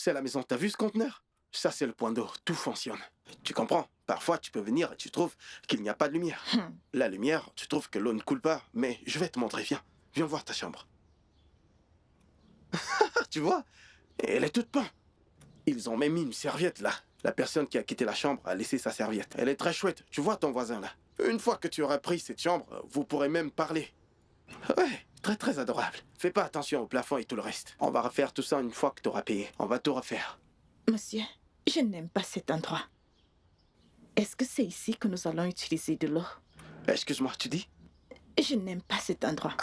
c'est la maison. T'as vu ce conteneur? Ça, c'est le point d'eau. Tout fonctionne. Tu comprends? Parfois, tu peux venir et tu trouves qu'il n'y a pas de lumière. La lumière, tu trouves que l'eau ne coule pas. Mais je vais te montrer. Viens. Viens voir ta chambre. Tu vois? Elle est toute peinte. Ils ont même mis une serviette là. La personne qui a quitté la chambre a laissé sa serviette. Elle est très chouette. Tu vois ton voisin là? Une fois que tu auras pris cette chambre, vous pourrez même parler. Ouais, très très adorable. Fais pas attention au plafond et tout le reste. On va refaire tout ça une fois que tu auras payé. On va tout refaire. Monsieur, je n'aime pas cet endroit. Est-ce que c'est ici que nous allons utiliser de l'eau? Excuse-moi, tu dis? Je n'aime pas cet endroit.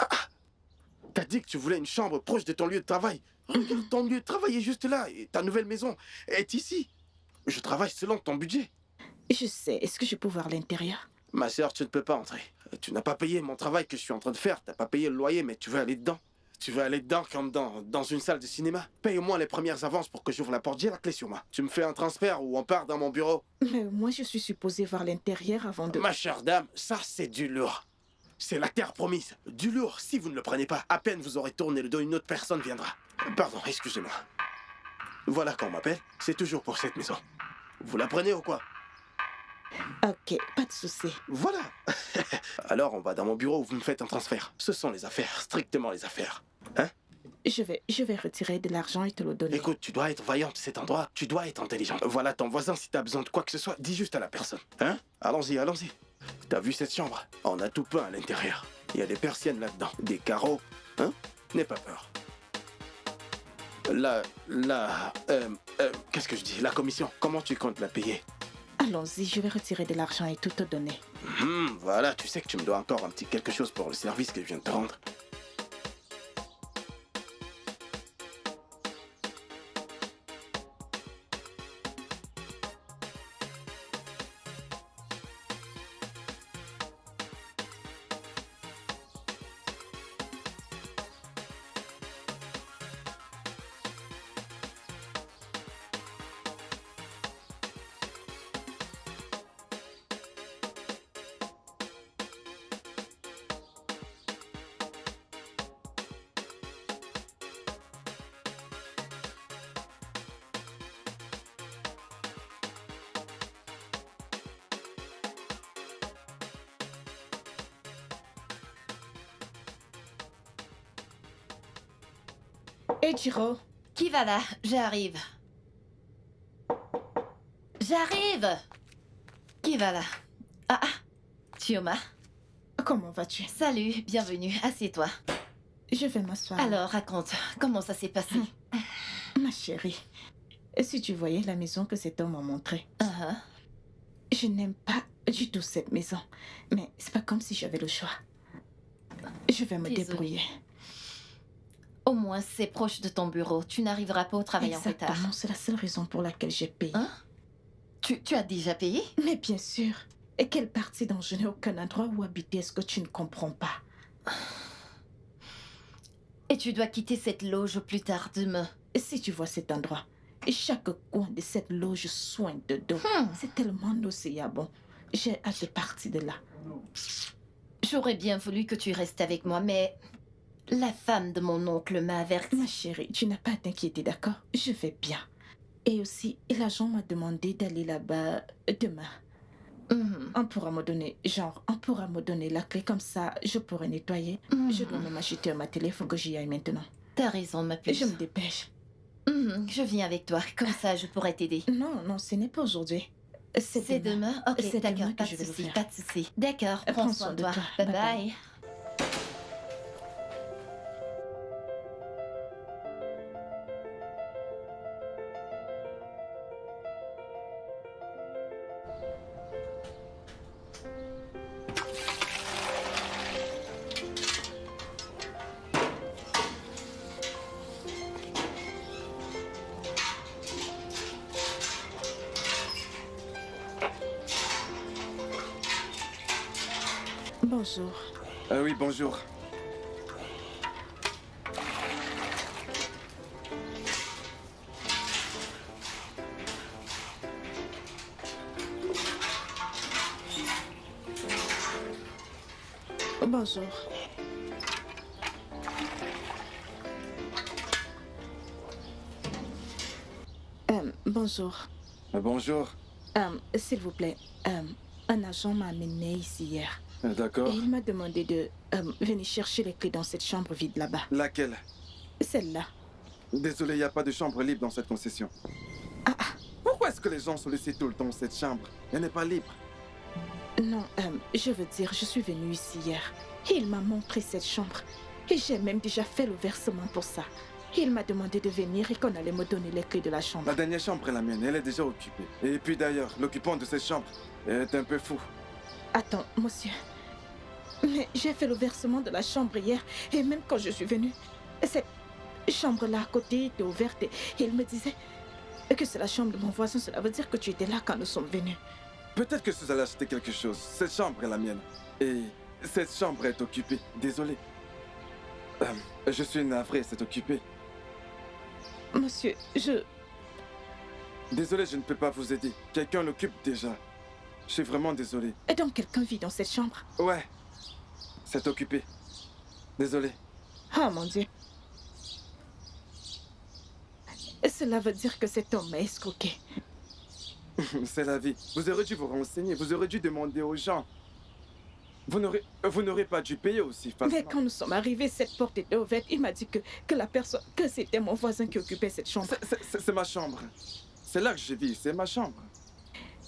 T'as dit que tu voulais une chambre proche de ton lieu de travail. Regarde, ton lieu de travail est juste là et ta nouvelle maison est ici. Je travaille selon ton budget. Je sais. Est-ce que je peux voir l'intérieur? Ma sœur, tu ne peux pas entrer. Tu n'as pas payé mon travail que je suis en train de faire. T'as pas payé le loyer, mais tu veux aller dedans. Tu veux aller dedans comme dans une salle de cinéma. Paye au moins les premières avances pour que j'ouvre la porte. J'ai la clé sur moi. Tu me fais un transfert ou on part dans mon bureau. Mais moi, je suis supposée voir l'intérieur avant de... Ma chère dame, ça c'est du lourd. C'est la terre promise. Du lourd, si vous ne le prenez pas, à peine vous aurez tourné le dos, une autre personne viendra. Pardon, excusez-moi. Voilà qu'on m'appelle. C'est toujours pour cette maison. Vous la prenez ou quoi? Ok, pas de souci. Voilà. Alors on va dans mon bureau où vous me faites un transfert. Ce sont les affaires, strictement les affaires. Hein? Je vais retirer de l'argent et te le donner. Écoute, tu dois être vaillante cet endroit. Tu dois être intelligente. Voilà ton voisin, si t'as besoin de quoi que ce soit, dis juste à la personne. Hein? Allons-y, allons-y. T'as vu cette chambre? On a tout peint à l'intérieur. Il y a des persiennes là-dedans, des carreaux. Hein? N'aie pas peur. Qu'est-ce que je dis? La commission, comment tu comptes la payer? Allons-y, je vais retirer de l'argent et tout te donner. Voilà, tu sais que tu me dois encore un petit quelque chose pour le service que je viens de te rendre. Jiro. Qui va là? J'arrive. J'arrive! Qui va là? Ah, Chioma. Comment vas-tu? Salut, bienvenue, assieds-toi. Je vais m'asseoir. Alors, raconte, comment ça s'est passé? Ma chérie, si tu voyais la maison que cet homme m'a montrée. Je n'aime pas du tout cette maison. Mais c'est pas comme si j'avais le choix. Je vais me débrouiller. Au moins, c'est proche de ton bureau. Tu n'arriveras pas au travail en retard. Exactement, c'est la seule raison pour laquelle j'ai payé. Hein? Tu as déjà payé? Mais bien sûr. Et quelle partie dont je n'ai aucun endroit où habiter est-ce que tu ne comprends pas? Et tu dois quitter cette loge au plus tard demain. Si tu vois cet endroit, et chaque coin de cette loge soigne de dos, c'est tellement nauséabond. J'ai hâte de partir de là. J'aurais bien voulu que tu restes avec moi, mais la femme de mon oncle m'a averti. Ma chérie, tu n'as pas à t'inquiéter, d'accord? Je vais bien. Et aussi, l'agent m'a demandé d'aller là-bas demain. On pourra me donner la clé, comme ça, je pourrai nettoyer. Je dois même acheter ma télé, il faut que j'y aille maintenant. T'as raison, ma puce. Je me dépêche. Je viens avec toi, comme ça je pourrai t'aider. Non, ce n'est pas aujourd'hui. C'est demain? Ok, c'est d'accord, demain pas que de je vais le souci, faire. pas de souci. D'accord, prends soin de toi. Bye Bye bye. bye. Bonjour. Oui, bonjour. Bonjour. Bonjour. Bonjour. S'il vous plaît, un agent m'a amené ici hier. D'accord. Et il m'a demandé de venir chercher les clés dans cette chambre vide là-bas. Laquelle? Celle-là. Désolé, il n'y a pas de chambre libre dans cette concession. Pourquoi est-ce que les gens sollicitent tout le temps cette chambre? Elle n'est pas libre. Non, je veux dire, je suis venue ici hier. Et il m'a montré cette chambre. Et j'ai même déjà fait le versement pour ça. Et il m'a demandé de venir et qu'on allait me donner les clés de la chambre. La dernière chambre est la mienne, elle est déjà occupée. Et puis d'ailleurs, l'occupant de cette chambre est un peu fou. Attends, monsieur. Mais j'ai fait le versement de la chambre hier. Et même quand je suis venue, cette chambre-là à côté était ouverte. Et il me disait que c'est la chambre de mon voisin. Cela veut dire que tu étais là quand nous sommes venus. Peut-être que vous allez acheter quelque chose. Cette chambre est la mienne. Et cette chambre est occupée. Désolé. Je suis navré, c'est occupé. Monsieur, Désolé, je ne peux pas vous aider. Quelqu'un l'occupe déjà. Je suis vraiment désolé. Et donc quelqu'un vit dans cette chambre? Ouais. C'est occupé. Désolé. Oh mon Dieu. Cela veut dire que cet homme m'a escroqué. C'est la vie. Vous aurez dû vous renseigner. Vous aurez dû demander aux gens. Vous n'aurez pas dû payer aussi facilement. Mais quand nous sommes arrivés, cette porte était ouverte. Il m'a dit que c'était mon voisin qui occupait cette chambre. C'est ma chambre. C'est là que je vis. C'est ma chambre.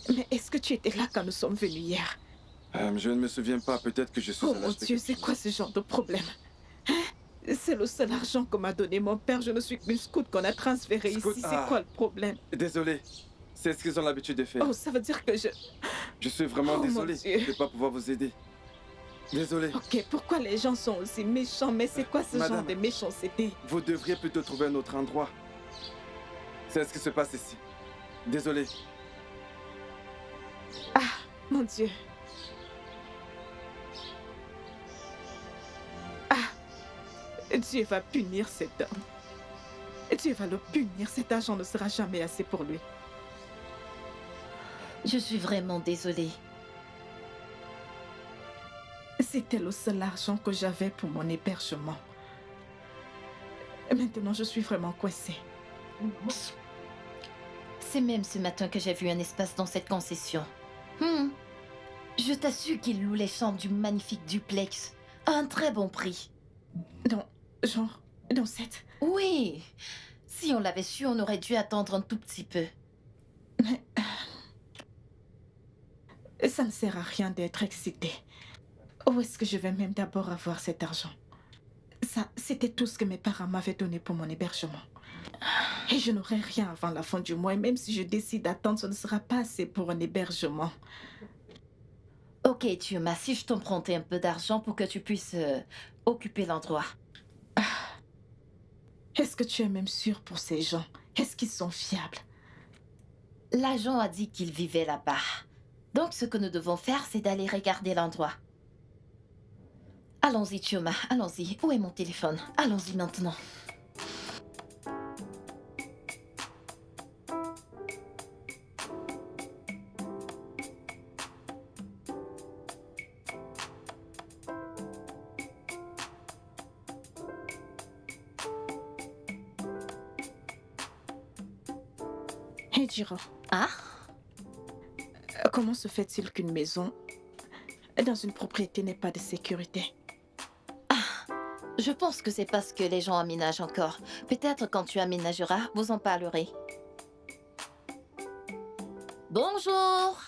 Mais est-ce que tu étais là quand nous sommes venus hier? Je ne me souviens pas. Peut-être que je suis Oh mon Dieu, c'est quoi ce genre de problème? Hein? C'est le seul argent que m'a donné mon père. Je ne suis qu'une scout qu'on a transférée ici. C'est quoi le problème? Désolé. C'est ce qu'ils ont l'habitude de faire. Oh, ça veut dire que Je suis vraiment désolé de ne pas pouvoir vous aider. Désolé. Ok, pourquoi les gens sont aussi méchants? Mais c'est quoi ce Madame, genre de méchanceté? Vous devriez plutôt trouver un autre endroit. C'est ce qui se passe ici. Désolé. Ah, mon Dieu. Ah, Dieu va punir cet homme. Dieu va le punir. Cet argent ne sera jamais assez pour lui. Je suis vraiment désolée. C'était le seul argent que j'avais pour mon hébergement. Maintenant, je suis vraiment coincée. C'est même ce matin que j'ai vu un espace dans cette concession. Je t'assure qu'il loue les chambres du magnifique duplex à un très bon prix. Dans cette... Oui. Si on l'avait su, on aurait dû attendre un tout petit peu. Mais... ça ne sert à rien d'être excitée. Où est-ce que je vais même d'abord avoir cet argent? Ça, c'était tout ce que mes parents m'avaient donné pour mon hébergement. Et je n'aurai rien avant la fin du mois. Et même si je décide d'attendre, ce ne sera pas assez pour un hébergement. Ok, Tiuma, si je t'empruntais un peu d'argent pour que tu puisses occuper l'endroit. Est-ce que tu es même sûr pour ces gens? Est-ce qu'ils sont fiables? L'agent a dit qu'il vivait là-bas. Donc ce que nous devons faire, c'est d'aller regarder l'endroit. Allons-y, Tiuma, allons-y. Où est mon téléphone? Allons-y maintenant. Hey, Jiro. Ah? Comment se fait-il qu'une maison dans une propriété n'ait pas de sécurité? Je pense que c'est parce que les gens aménagent encore. Peut-être quand tu aménageras, vous en parlerez. Bonjour.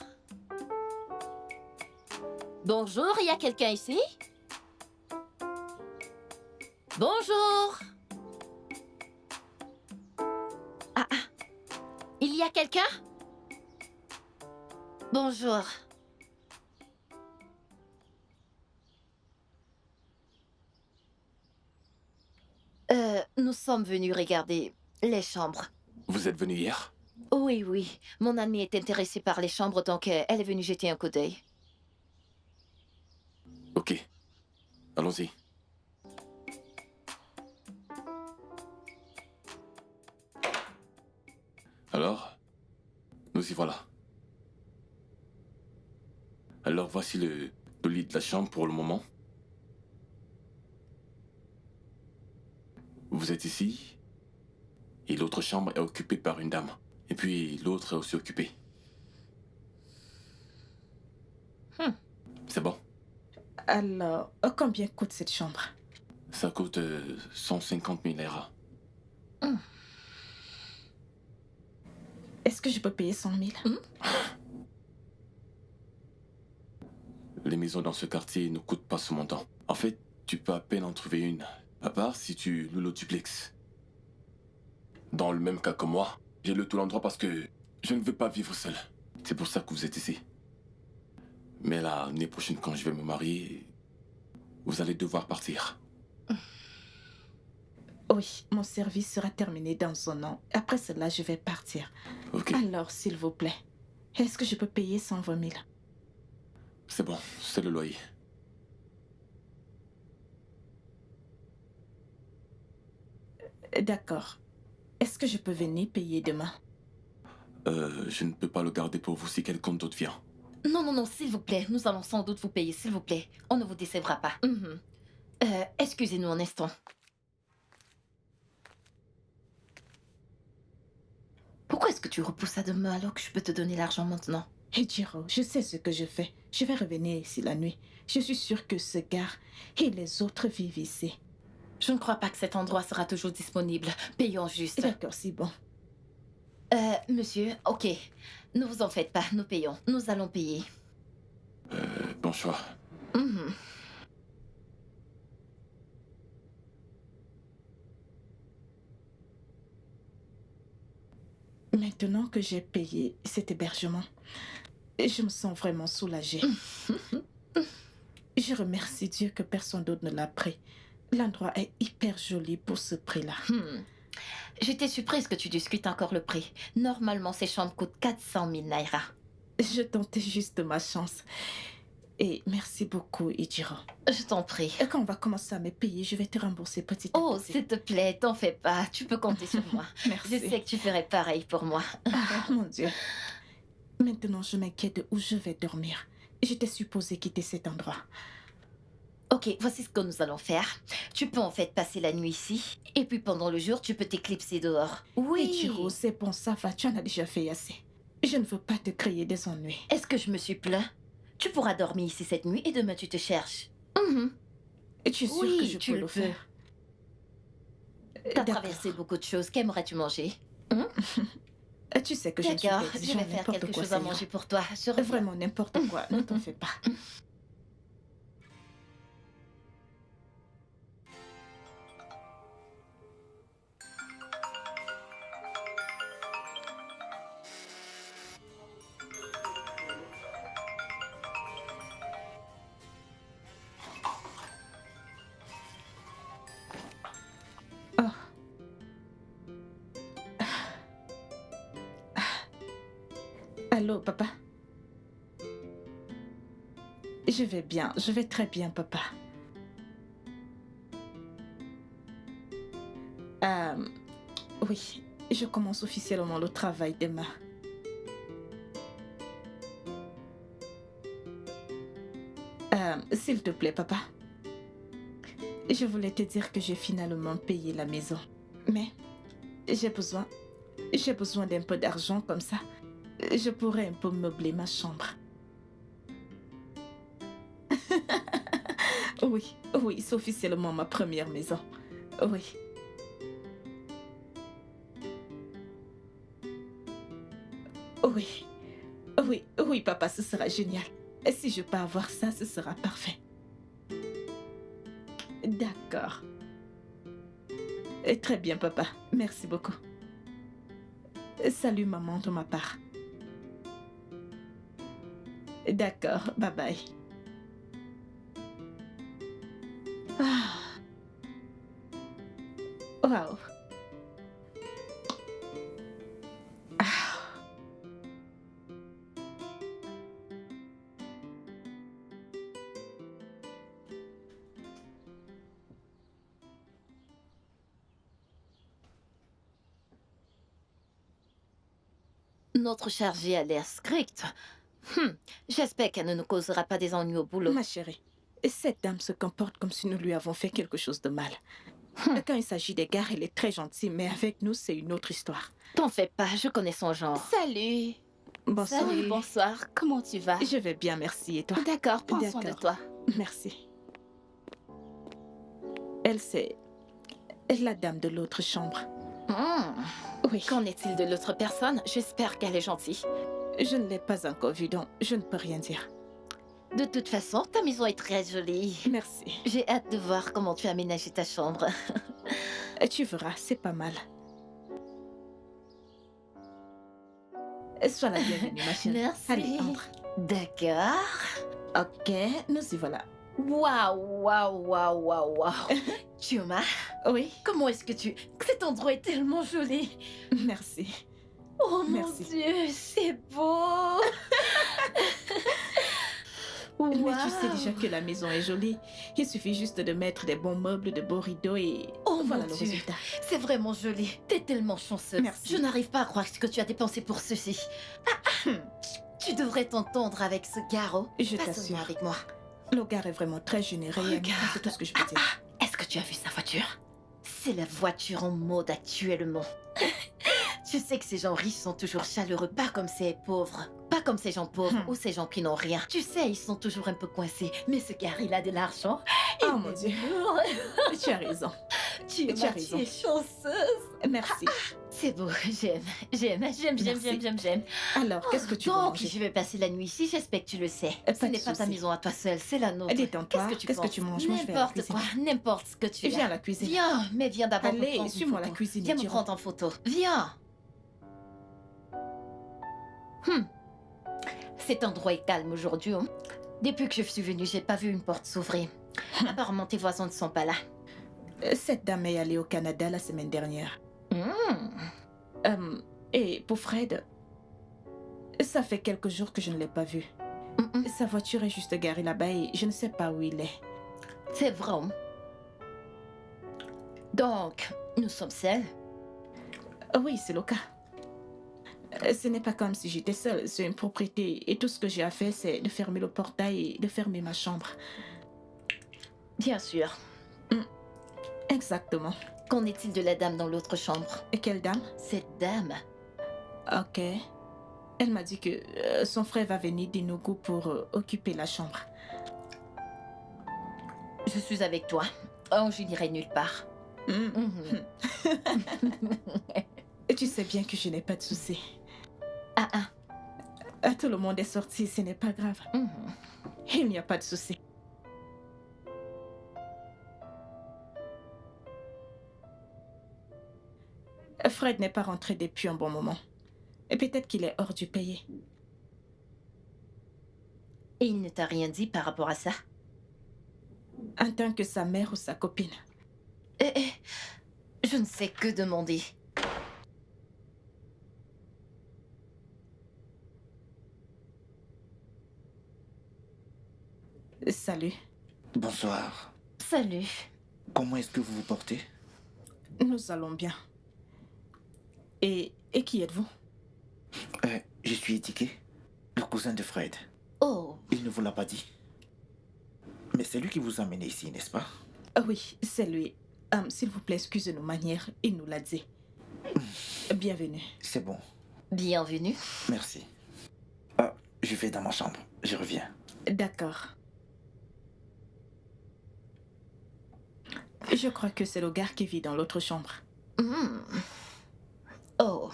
Bonjour, il y a quelqu'un ici? Bonjour. Il y a quelqu'un? Bonjour. Nous sommes venus regarder les chambres. Vous êtes venu hier? Oui, oui. Mon amie est intéressée par les chambres, donc elle est venue jeter un coup d'œil. Ok. Allons-y. Alors, nous y voilà. Alors voici le lit de la chambre pour le moment. Vous êtes ici et l'autre chambre est occupée par une dame. Et puis l'autre est aussi occupé. C'est bon. Alors, combien coûte cette chambre? Ça coûte 150 000 Naira. Est-ce que je peux payer 100 000? Les maisons dans ce quartier ne coûtent pas ce montant. En fait, tu peux à peine en trouver une. À part si tu loues le duplex. Dans le même cas que moi, j'ai le tout l'endroit parce que je ne veux pas vivre seul. C'est pour ça que vous êtes ici. Mais l'année prochaine, quand je vais me marier, vous allez devoir partir. Oui, mon service sera terminé dans un an. Après cela, je vais partir. Ok, Alors, s'il vous plaît, est-ce que je peux payer 120 000? c'est bon, c'est le loyer. D'accord. Est-ce que je peux venir payer demain? Je ne peux pas le garder pour vous si quelqu'un d'autre vient. Non, non, non, s'il vous plaît. Nous allons sans doute vous payer, s'il vous plaît. On ne vous décevra pas. Excusez-nous un instant. Pourquoi est-ce que tu repousses ça demain alors que je peux te donner l'argent maintenant? Ejiro, je sais ce que je fais. Je vais revenir ici la nuit. Je suis sûre que ce gars et les autres vivent ici. Je ne crois pas que cet endroit sera toujours disponible. Payons juste. D'accord, c'est bon. Monsieur, ok. Ne vous en faites pas, nous payons. Nous allons payer. Bon choix. Maintenant que j'ai payé cet hébergement, je me sens vraiment soulagée. Je remercie Dieu que personne d'autre ne l'a pris. L'endroit est hyper joli pour ce prix-là. J'étais surprise que tu discutes encore le prix. Normalement, ces chambres coûtent 400 000 Naira. Je tentais juste ma chance. Et merci beaucoup, Ejiro. Je t'en prie. Et quand on va commencer à me payer, je vais te rembourser petit à Oh, petit. s'il te plaît, t'en fais pas. Tu peux compter sur moi. Merci. Je sais que tu ferais pareil pour moi. Ah, mon Dieu. Maintenant, je m'inquiète de où je vais dormir. J'étais supposée quitter cet endroit. Ok, voici ce que nous allons faire. Tu peux en fait passer la nuit ici. Et puis pendant le jour, tu peux t'éclipser dehors. Oui. Ejiro, c'est bon, ça va. Tu en as déjà fait assez. Je ne veux pas te créer des ennuis. Est-ce que je me suis plaint? Tu pourras dormir ici cette nuit et demain tu te cherches. Et tu es sûre Oui, que je tu peux le le faire? T'as D'accord. traversé beaucoup de choses. Qu'aimerais-tu manger? Tu sais que je ne suis D'accord, pas je exigeante, vais faire n'importe quelque quoi, chose à ça ira. manger pour toi. Je reviens. Vraiment n'importe quoi, ne t'en fais pas. Oh. Allô, papa? Je vais bien, je vais très bien, papa. Oui, je commence officiellement le travail demain. S'il te plaît, papa. Je voulais te dire que j'ai finalement payé la maison. Mais j'ai besoin d'un peu d'argent comme ça. Je pourrais un peu meubler ma chambre. Oui, oui, c'est officiellement ma première maison. Oui. Oui, oui, oui, papa, ce sera génial. Et si je peux avoir ça, ce sera parfait. D'accord. Très bien, papa. Merci beaucoup. Salut, maman, de ma part. D'accord, bye bye. Ah. Wow. Ah. Notre chargée a l'air stricte. J'espère qu'elle ne nous causera pas des ennuis au boulot. Ma chérie, cette dame se comporte comme si nous lui avons fait quelque chose de mal. Quand il s'agit des gars, il est très gentil, mais avec nous, c'est une autre histoire. T'en fais pas, je connais son genre. Salut. Bonsoir. Salut, bonsoir. Comment tu vas? Je vais bien, merci. Et toi? D'accord, prends soin de D'accord. toi. Merci. Elle, c'est la dame de l'autre chambre. Oui. Qu'en est-il de l'autre personne? J'espère qu'elle est gentille. Je ne l'ai pas encore vue, donc je ne peux rien dire. De toute façon, ta maison est très jolie. Merci. J'ai hâte de voir comment tu as aménagé ta chambre. Tu verras, c'est pas mal. Sois la bienvenue, ma chérie. Merci. Allez, entre. D'accord. Ok, nous y voilà. Waouh, waouh, waouh, waouh, waouh. Chioma, Oui, comment est-ce que tu... Cet endroit est tellement joli. merci. Oh mon Merci. Dieu, c'est beau. Mais tu sais Waouh. déjà que la maison est jolie. Il suffit juste de mettre des bons meubles, de beaux rideaux et Oh voilà mon le Dieu. résultat. C'est vraiment joli. T'es tellement chanceuse. Merci. Je n'arrive pas à croire ce que tu as dépensé pour ceci. Tu devrais t'entendre avec ce garrot. Je Passe-moi t'assure. avec moi. Le gars est vraiment très généreux. et Regarde. c'est tout ce que je peux dire. Est-ce que tu as vu sa voiture? C'est la voiture en mode actuellement. Tu sais que ces gens riches sont toujours chaleureux, pas comme ces pauvres. Pas comme ces gens pauvres ou ces gens qui n'ont rien. Tu sais, ils sont toujours un peu coincés. Mais ce gars, il a de l'argent. Oh Il mon est Dieu. lourd. Tu as raison. Tu Tu as raison. es chanceuse. Merci. C'est beau, j'aime. Merci. Alors, qu'est-ce que tu veux Donc, manger? je vais passer la nuit ici, j'espère que tu le sais. Pas Ce de n'est pas ta souci. maison à toi seule, c'est la nôtre. Détends-toi. Qu'est-ce que tu manges? Moi, je vais à la N'importe cuisine. quoi, n'importe ce que tu Viens à as. la cuisine. Viens, mais viens d'abord me Allez, prendre une suis-moi à la photo. cuisine. Viens me Tira. prendre en photo. Viens. Cet endroit est calme aujourd'hui. Hein. Depuis que je suis venue, j'ai pas vu une porte s'ouvrir. Apparemment, tes voisins ne sont pas là. Cette dame est allée au Canada la semaine dernière. Hmm. Et pour Fred, ça fait quelques jours que je ne l'ai pas vu. Sa voiture est juste garée là-bas et je ne sais pas où il est. C'est vrai. Hein. Donc, nous sommes seuls. Oui, c'est le cas. Ce n'est pas comme si j'étais seule. C'est une propriété et tout ce que j'ai à faire, c'est de fermer le portail et de fermer ma chambre. Bien sûr. Exactement. Qu'en est-il de la dame dans l'autre chambre? Et quelle dame? Cette dame. Ok. Elle m'a dit que son frère va venir d'Inugu pour occuper la chambre. Je suis avec toi. Oh, je n'irai nulle part. Mhm. Et tu sais bien que je n'ai pas de soucis. Tout le monde est sorti, ce n'est pas grave. Mhm. Il n'y a pas de soucis. Fred n'est pas rentré depuis un bon moment. Et peut-être qu'il est hors du pays. Et il ne t'a rien dit par rapport à ça? En tant que sa mère ou sa copine. Je ne sais que demander. Salut. Bonsoir. Salut. Comment est-ce que vous vous portez? Nous allons bien. Et qui êtes-vous? Je suis Étiqué, le cousin de Fred. Oh, Il ne vous l'a pas dit. Mais c'est lui qui vous a amené ici, n'est-ce pas? Oui, c'est lui. S'il vous plaît, excusez nos manières, il nous l'a dit. Bienvenue. C'est bon, bienvenue. merci. Je vais dans ma chambre, je reviens. D'accord. Je crois que c'est le gars qui vit dans l'autre chambre. Hmm. Oh.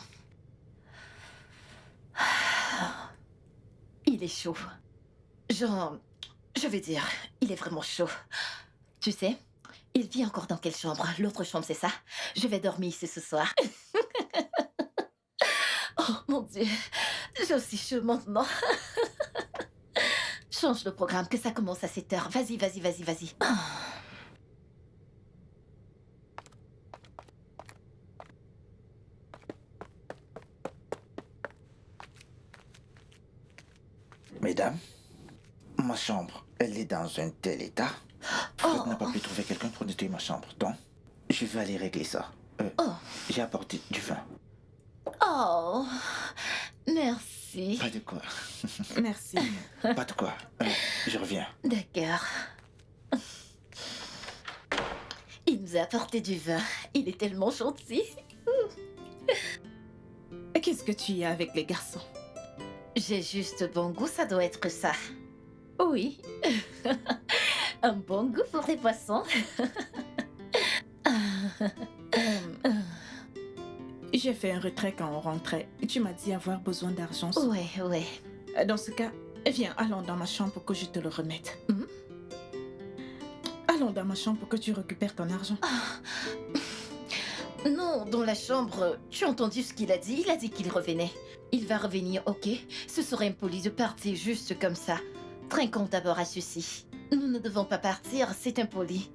Il est chaud. Genre, je veux dire, il est vraiment chaud. Tu sais, il vit encore dans quelle chambre? L'autre chambre, c'est ça? Je vais dormir ici ce soir. Oh mon Dieu, j'ai aussi chaud maintenant. Change le programme, que ça commence à 7 heures. Vas-y. Mesdames, ma chambre, elle est dans un tel état. Fred n'a pas pu trouver quelqu'un pour nettoyer ma chambre. Donc, je vais aller régler ça. J'ai apporté du vin. Oh, merci. Pas de quoi. Merci. Pas de quoi. Je reviens. D'accord. Il nous nous a apporté du vin. Il est tellement gentil. Qu'est-ce que tu y as avec les garçons? J'ai juste bon goût, ça doit être ça. Oui. Un bon goût pour les poissons. J'ai fait un retrait quand on rentrait. Tu m'as dit avoir besoin d'argent. Ouais. Dans ce cas, viens, allons dans ma chambre pour que je te le remette. Mhm. Allons dans ma chambre pour que tu récupères ton argent. Non, dans la chambre, tu as entendu ce qu'il a dit? Il a dit qu'il revenait. Il va revenir, ok? Ce serait impoli de partir juste comme ça. Trinquons d'abord à ceci. Nous ne devons pas partir, c'est impoli.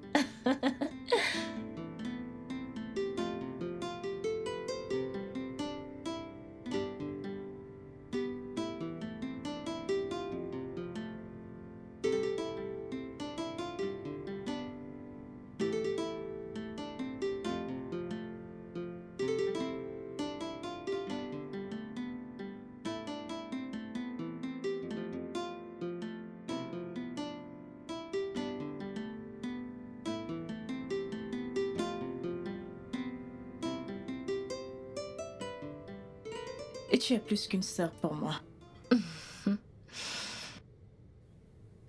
Et tu es plus qu'une sœur pour moi.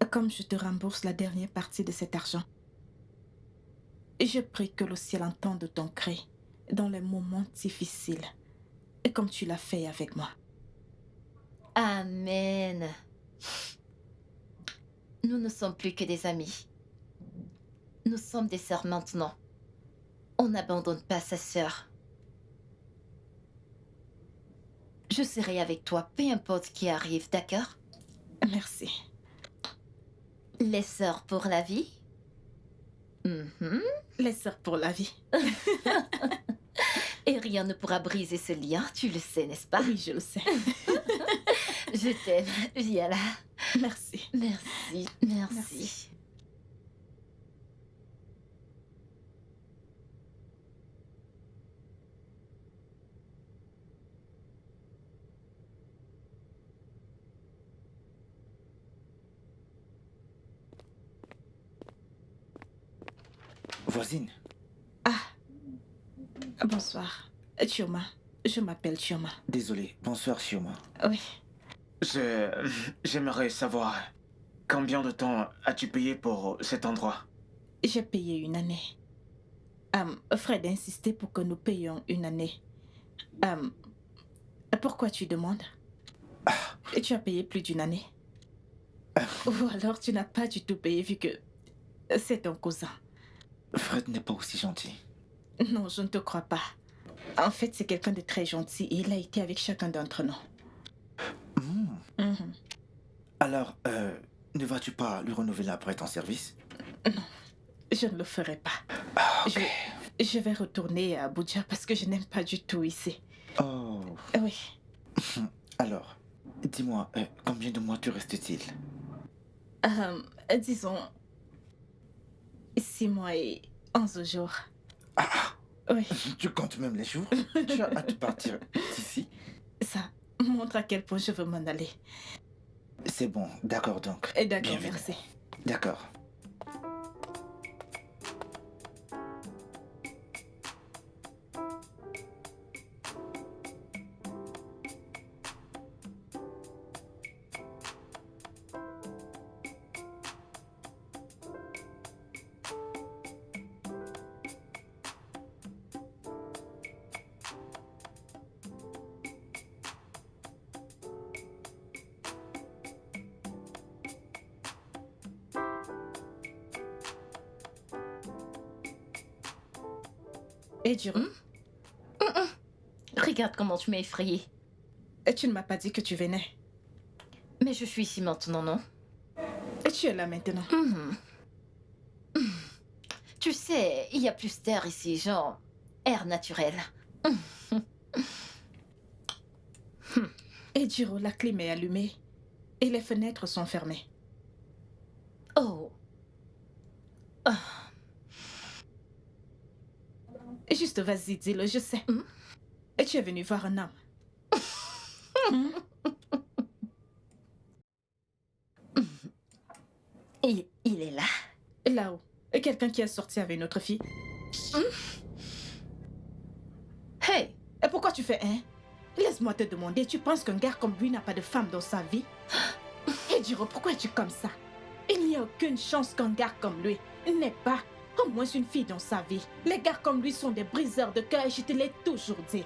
Comme je te rembourse la dernière partie de cet argent, je prie que le ciel entende ton cri dans les moments difficiles, et comme tu l'as fait avec moi. Amen. Nous ne sommes plus que des amis. Nous sommes des sœurs maintenant. On n'abandonne pas sa sœur. Je serai avec toi, peu importe qui arrive, d'accord? Merci. Les sœurs pour la vie? Mhm. Les sœurs pour la vie. Et rien ne pourra briser ce lien, tu le sais, n'est-ce pas? Oui, je le sais. Je t'aime, viens là. Merci. Merci. Merci. Voisine, Bonsoir. Chioma. Je m'appelle Chioma. désolé. Bonsoir, Chioma. Oui. J'aimerais savoir combien de temps as-tu payé pour cet endroit? J'ai payé une année. Fred a insisté pour que nous payions une année. Pourquoi tu demandes? Et tu as payé plus d'une année? Ou alors tu n'as pas du tout payé vu que c'est ton cousin? Fred n'est pas aussi gentil. Non, je ne te crois pas. En fait, c'est quelqu'un de très gentil et il a été avec chacun d'entre nous. Mhm. Alors, ne vas-tu pas lui renouveler après ton service? Non, je ne le ferai pas. Ok. Je vais retourner à Abuja parce que je n'aime pas du tout ici. Oh. Oui. Alors, dis-moi, combien de mois tu restes-t-il? Disons 6 mois et 11 jours. Oui, Tu comptes même les jours? Tu as hâte de partir d'ici? ça montre à quel point je veux m'en aller. C'est bon, d'accord donc. D'accord, Bienvenue. merci. D'accord. Et Jiro, Regarde comment tu m'as effrayée. tu ne m'as pas dit que tu venais. Mais je suis ici maintenant, non? Et tu es là maintenant. Tu sais, il y a plus d'air ici, genre air naturel. Et Jiro, la clim est allumée et les fenêtres sont fermées. Oh. Juste vas-y, dis-le, je sais. Et tu es venu voir un homme. Il est là. Là-haut. Quelqu'un qui est sorti avec une autre fille. Hey, Et pourquoi tu fais hein? Laisse-moi te demander, tu penses qu'un gars comme lui n'a pas de femme dans sa vie? Et Jiro, pourquoi es-tu comme ça? Il n'y a aucune chance qu'un gars comme lui n'ait pas au moins une fille dans sa vie. Les gars comme lui sont des briseurs de cœur et je te l'ai toujours dit.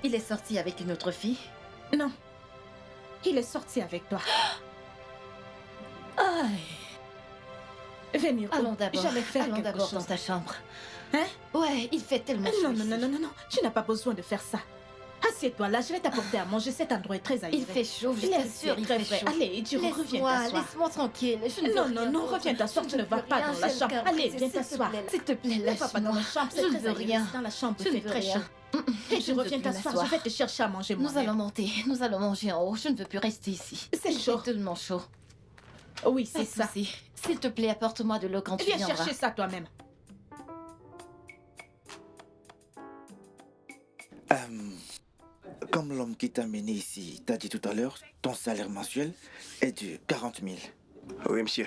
il est sorti avec une autre fille? Non, il est sorti avec toi. Aïe. Venir Allons d'abord. J'allais faire Allons quelque d'abord chose. dans ta chambre. Hein? Ouais, il fait tellement chaud. Non, non, ici. non, non, non, non, tu n'as pas besoin de faire ça. Assieds-toi là, je vais t'apporter à manger. Cet endroit est très aéré. Il fait chaud, je Il est t'assure, il très fait frais. chaud. Allez, Jiro, reviens t'asseoir. Laisse-moi tranquille. Je ne veux Non, rien non, non, d'autre. reviens t'asseoir, Je tu ne veux vas pas rien, dans la j'ai le chambre. cœur Allez, brisé, viens s'il te t'asseoir. plaît, s'il te plaît, Ne va pas dans la lâche-moi. chambre, c'est Je ne très veux aéré. rien. Dans la chambre, Je il ne fait veux très rien. chaud. Et Je je ne veux reviens plus t'asseoir, je m'asseoir. vais te chercher à manger Nous moi-même. allons monter, nous allons manger en haut. Je ne veux plus rester ici. C'est Il chaud. fait tellement chaud. Oui, Pas c'est de ça. souci. S'il te plaît, apporte-moi de l'eau quand tu Viens viendras. chercher ça toi-même. Comme l'homme qui t'a amené ici t'a dit tout à l'heure, ton salaire mensuel est de 40 000. Oui, monsieur.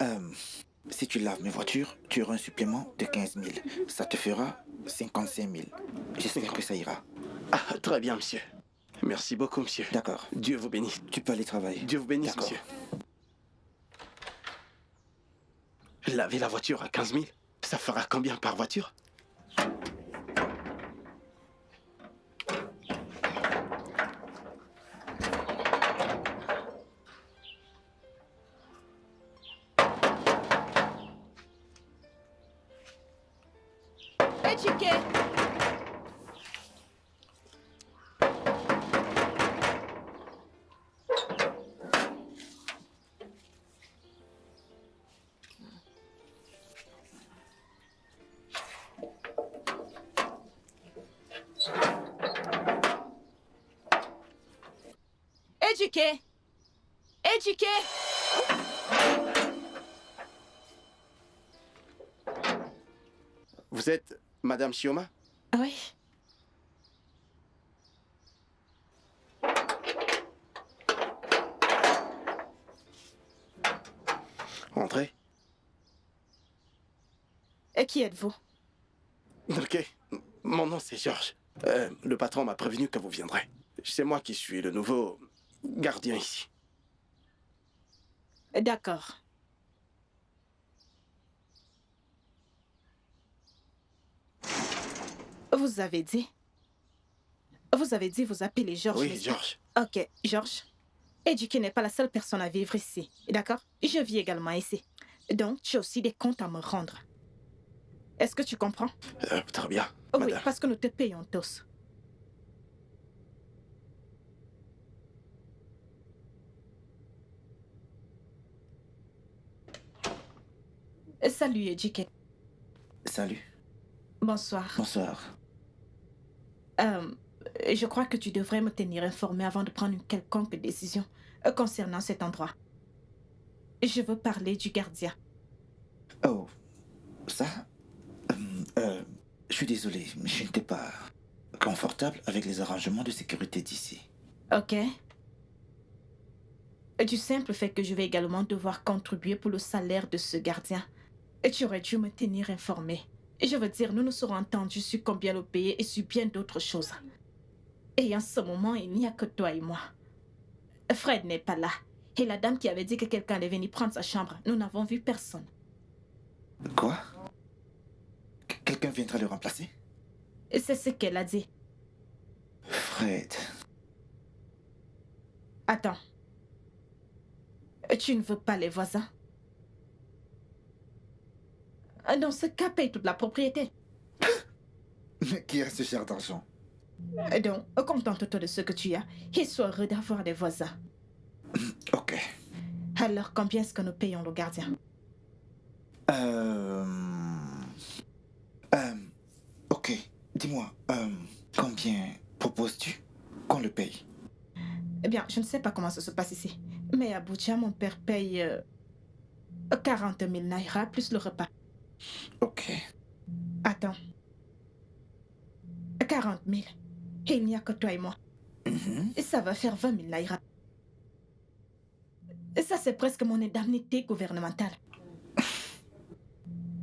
Si tu laves mes voitures, tu auras un supplément de 15 000. Ça te fera 55 000. J'espère que ça ira. Ah, très bien, monsieur. Merci beaucoup, monsieur. D'accord. Dieu vous bénisse. Tu peux aller travailler. Dieu vous bénisse, D'accord. monsieur. Laver la voiture à 15 000, ça fera combien par voiture? Hé, Chike! Hé, Chike! Hé, Chike! Vous êtes Madame Chioma? Oui. Entrez. Et qui êtes-vous? Ok. Mon nom, c'est Georges. Le patron m'a prévenu que vous viendrez. C'est moi qui suis le nouveau gardien ici. D'accord. Vous avez dit vous appelez Georges. Oui, n'est-ce pas? Georges. Ok, Georges. Eduki n'est pas la seule personne à vivre ici, d'accord? Je vis également ici. Donc, tu as aussi des comptes à me rendre. Est-ce que tu comprends? Très bien, Oui, madame. parce que nous te payons tous. Salut, Eduki. Salut. Bonsoir. Bonsoir. Je crois que tu devrais me tenir informé avant de prendre une quelconque décision concernant cet endroit. Je veux parler du gardien. Oh, ça je suis désolé, mais je n'étais pas confortable avec les arrangements de sécurité d'ici. Ok. Du simple fait que je vais également devoir contribuer pour le salaire de ce gardien. Et tu aurais dû me tenir informé. Et je veux dire, nous nous serons entendus sur combien le payer et sur bien d'autres choses. Et en ce moment, il n'y a que toi et moi. Fred n'est pas là. Et la dame qui avait dit que quelqu'un allait venir prendre sa chambre, nous n'avons vu personne. Quoi? Quelqu'un viendra le remplacer? Et c'est ce qu'elle a dit. Fred. Attends. Tu ne veux pas les voisins? Dans ce cas, paye toute la propriété. Mais qui a ce genre d'argent? Donc, contente-toi de ce que tu as et sois heureux d'avoir des voisins. Ok. Alors, combien est-ce que nous payons le gardien? Ok. Dis-moi, combien proposes-tu qu'on le paye? Eh bien, je ne sais pas comment ça se passe ici. Mais à Abuja, mon père paye 40 000 naira plus le repas. Ok. Attends. 40 000. Et il n'y a que toi et moi. Et ça va faire 20 000 naira. Et ça, c'est presque mon indemnité gouvernementale.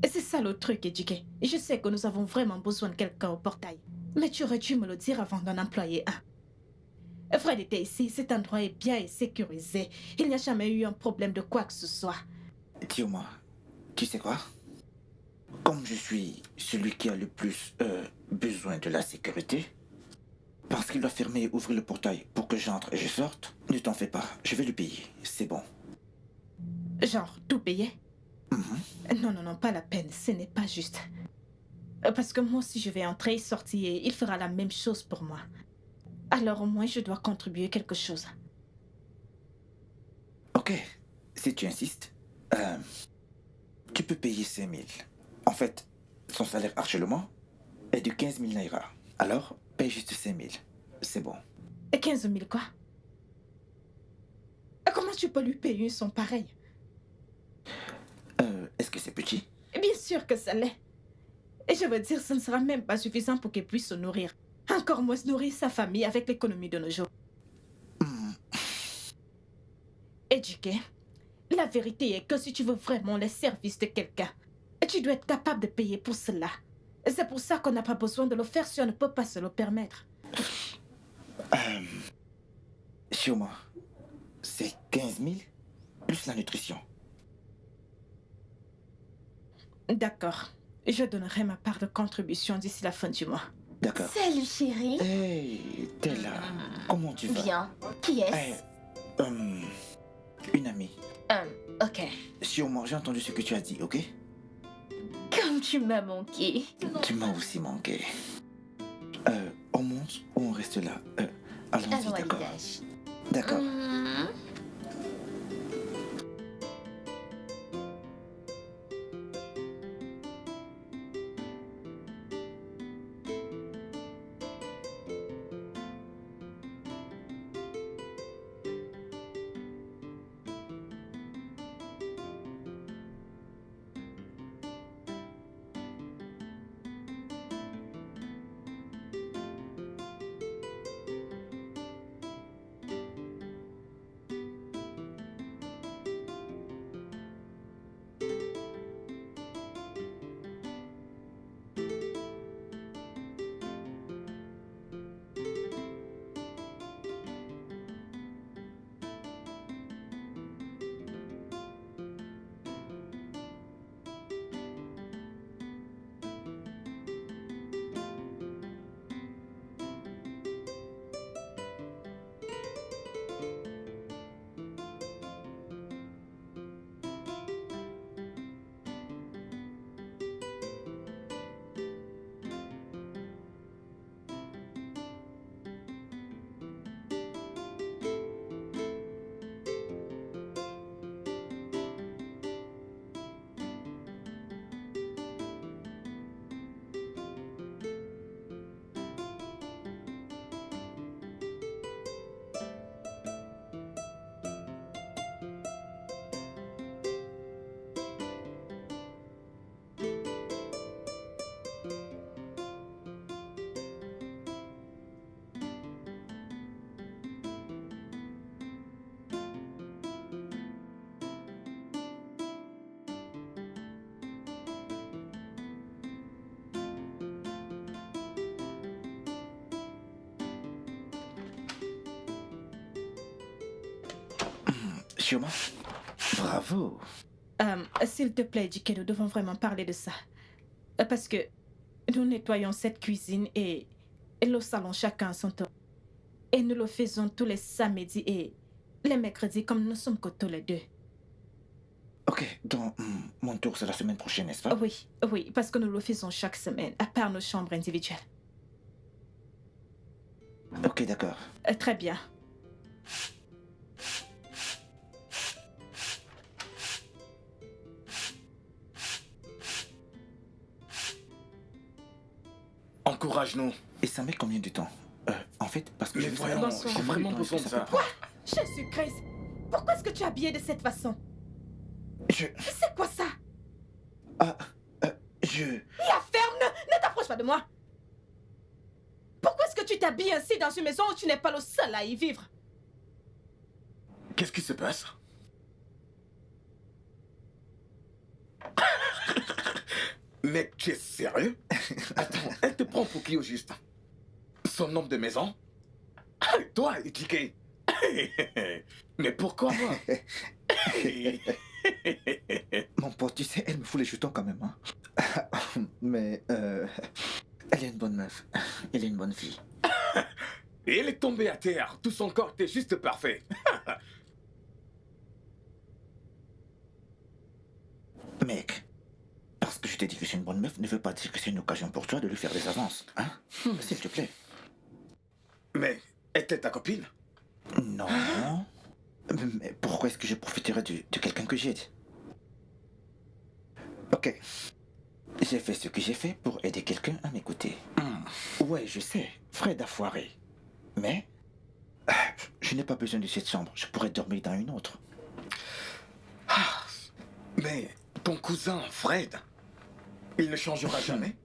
C'est ça le truc, Edike. Je sais que nous avons vraiment besoin de quelqu'un au portail. Mais tu aurais dû me le dire avant d'en employer un. Fred était ici, cet endroit est bien et sécurisé. Il n'y a jamais eu un problème de quoi que ce soit. Dis-moi, tu sais quoi? Comme je suis celui qui a le plus besoin de la sécurité, parce qu'il doit fermer et ouvrir le portail pour que j'entre et je sorte, ne t'en fais pas, je vais lui payer, c'est bon. Genre, tout payer? Non, non, non, pas la peine, ce n'est pas juste. Parce que moi, si je vais entrer et sortir, il fera la même chose pour moi. Alors au moins, je dois contribuer quelque chose. Ok, si tu insistes, tu peux payer 5 000. En fait, son salaire actuellement est de 15 000 naira. Alors, paye juste 5 000. C'est bon. Et 15 000 quoi? Comment tu peux lui payer une somme pareille? Est-ce que c'est petit? Bien sûr que ça l'est. Et je veux dire, ce ne sera même pas suffisant pour qu'il puisse se nourrir. Encore moins se nourrir sa famille avec l'économie de nos jours. Éduqué, la vérité est que si tu veux vraiment les services de quelqu'un, tu dois être capable de payer pour cela. C'est pour ça qu'on n'a pas besoin de le faire si on ne peut pas se le permettre. Chioma, c'est 15 000 plus la nutrition. D'accord. Je donnerai ma part de contribution d'ici la fin du mois. D'accord. Salut chérie. Hey, t'es là. Comment tu vas? Bien. Qui est-ce? Une amie. Ok. Chioma, j'ai entendu ce que tu as dit, ok? Comme tu m'as manqué. Tu m'as aussi manqué. On monte ou on reste là? Allons-y, Allons à d'accord. l'étage. D'accord. Chioma, bravo. S'il te plaît, Dike, nous devons vraiment parler de ça. Parce que nous nettoyons cette cuisine et le salon chacun à son tour. Et nous le faisons tous les samedis et les mercredis comme nous sommes que tous les deux. Ok, donc mon tour c'est la semaine prochaine, n'est-ce pas? Oui, oui, parce que nous le faisons chaque semaine, à part nos chambres individuelles. Ok, d'accord. Très bien. Encourage-nous. Et ça met combien de temps? En fait, parce que Mais je veux voyons, savoir Bonsoir. j'ai vraiment combien de temps besoin de est-ce que ça. peut prendre. Jésus-Christ, pourquoi est-ce que tu es habillé de cette façon? Je... C'est quoi ça? Je... La ferme, ne t'approche pas de moi. Pourquoi est-ce que tu t'habilles ainsi dans une maison où tu n'es pas le seul à y vivre? Qu'est-ce qui se passe? Mec, tu es sérieux? Attends, elle te prend pour qui au juste? Son nom de maison? Ah, toi, Ejike. Mais pourquoi moi? Mon pote, tu sais, elle me fout les jetons quand même. Hein. Mais elle est une bonne meuf. Elle est une bonne fille. Et elle est tombée à terre. Tout son corps était juste parfait. Mec, parce que je t'ai dit que c'est une bonne meuf ne veut pas dire que c'est une occasion pour toi de lui faire des avances. Hein? S'il te plaît. Mais était ta copine? Non. Mais pourquoi est-ce que je profiterais de quelqu'un que j'aide? Ok. J'ai fait ce que j'ai fait pour aider quelqu'un à m'écouter. Ouais, je sais. Fred a foiré. Mais je n'ai pas besoin de cette chambre. Je pourrais dormir dans une autre. Ah, mais ton cousin Fred, il ne changera jamais.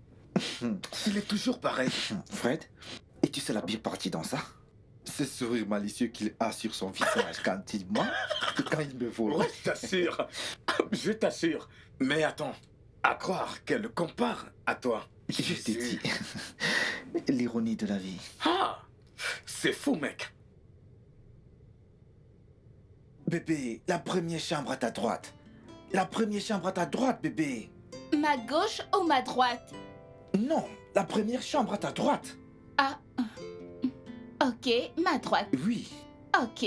Il est toujours pareil. Fred, et tu sais la pire partie dans ça? Ce sourire malicieux qu'il a sur son visage quand il ment et quand il me vole. Ouais, je t'assure. Je t'assure. Mais attends, à croire qu'elle le compare à toi. Je t'ai dit. L'ironie de la vie. Ah, c'est fou, mec. Bébé, la première chambre à ta droite. La première chambre à ta droite, bébé. Ma gauche ou ma droite? Non, la première chambre à ta droite. Ah. Ok, ma droite. Oui. Ok.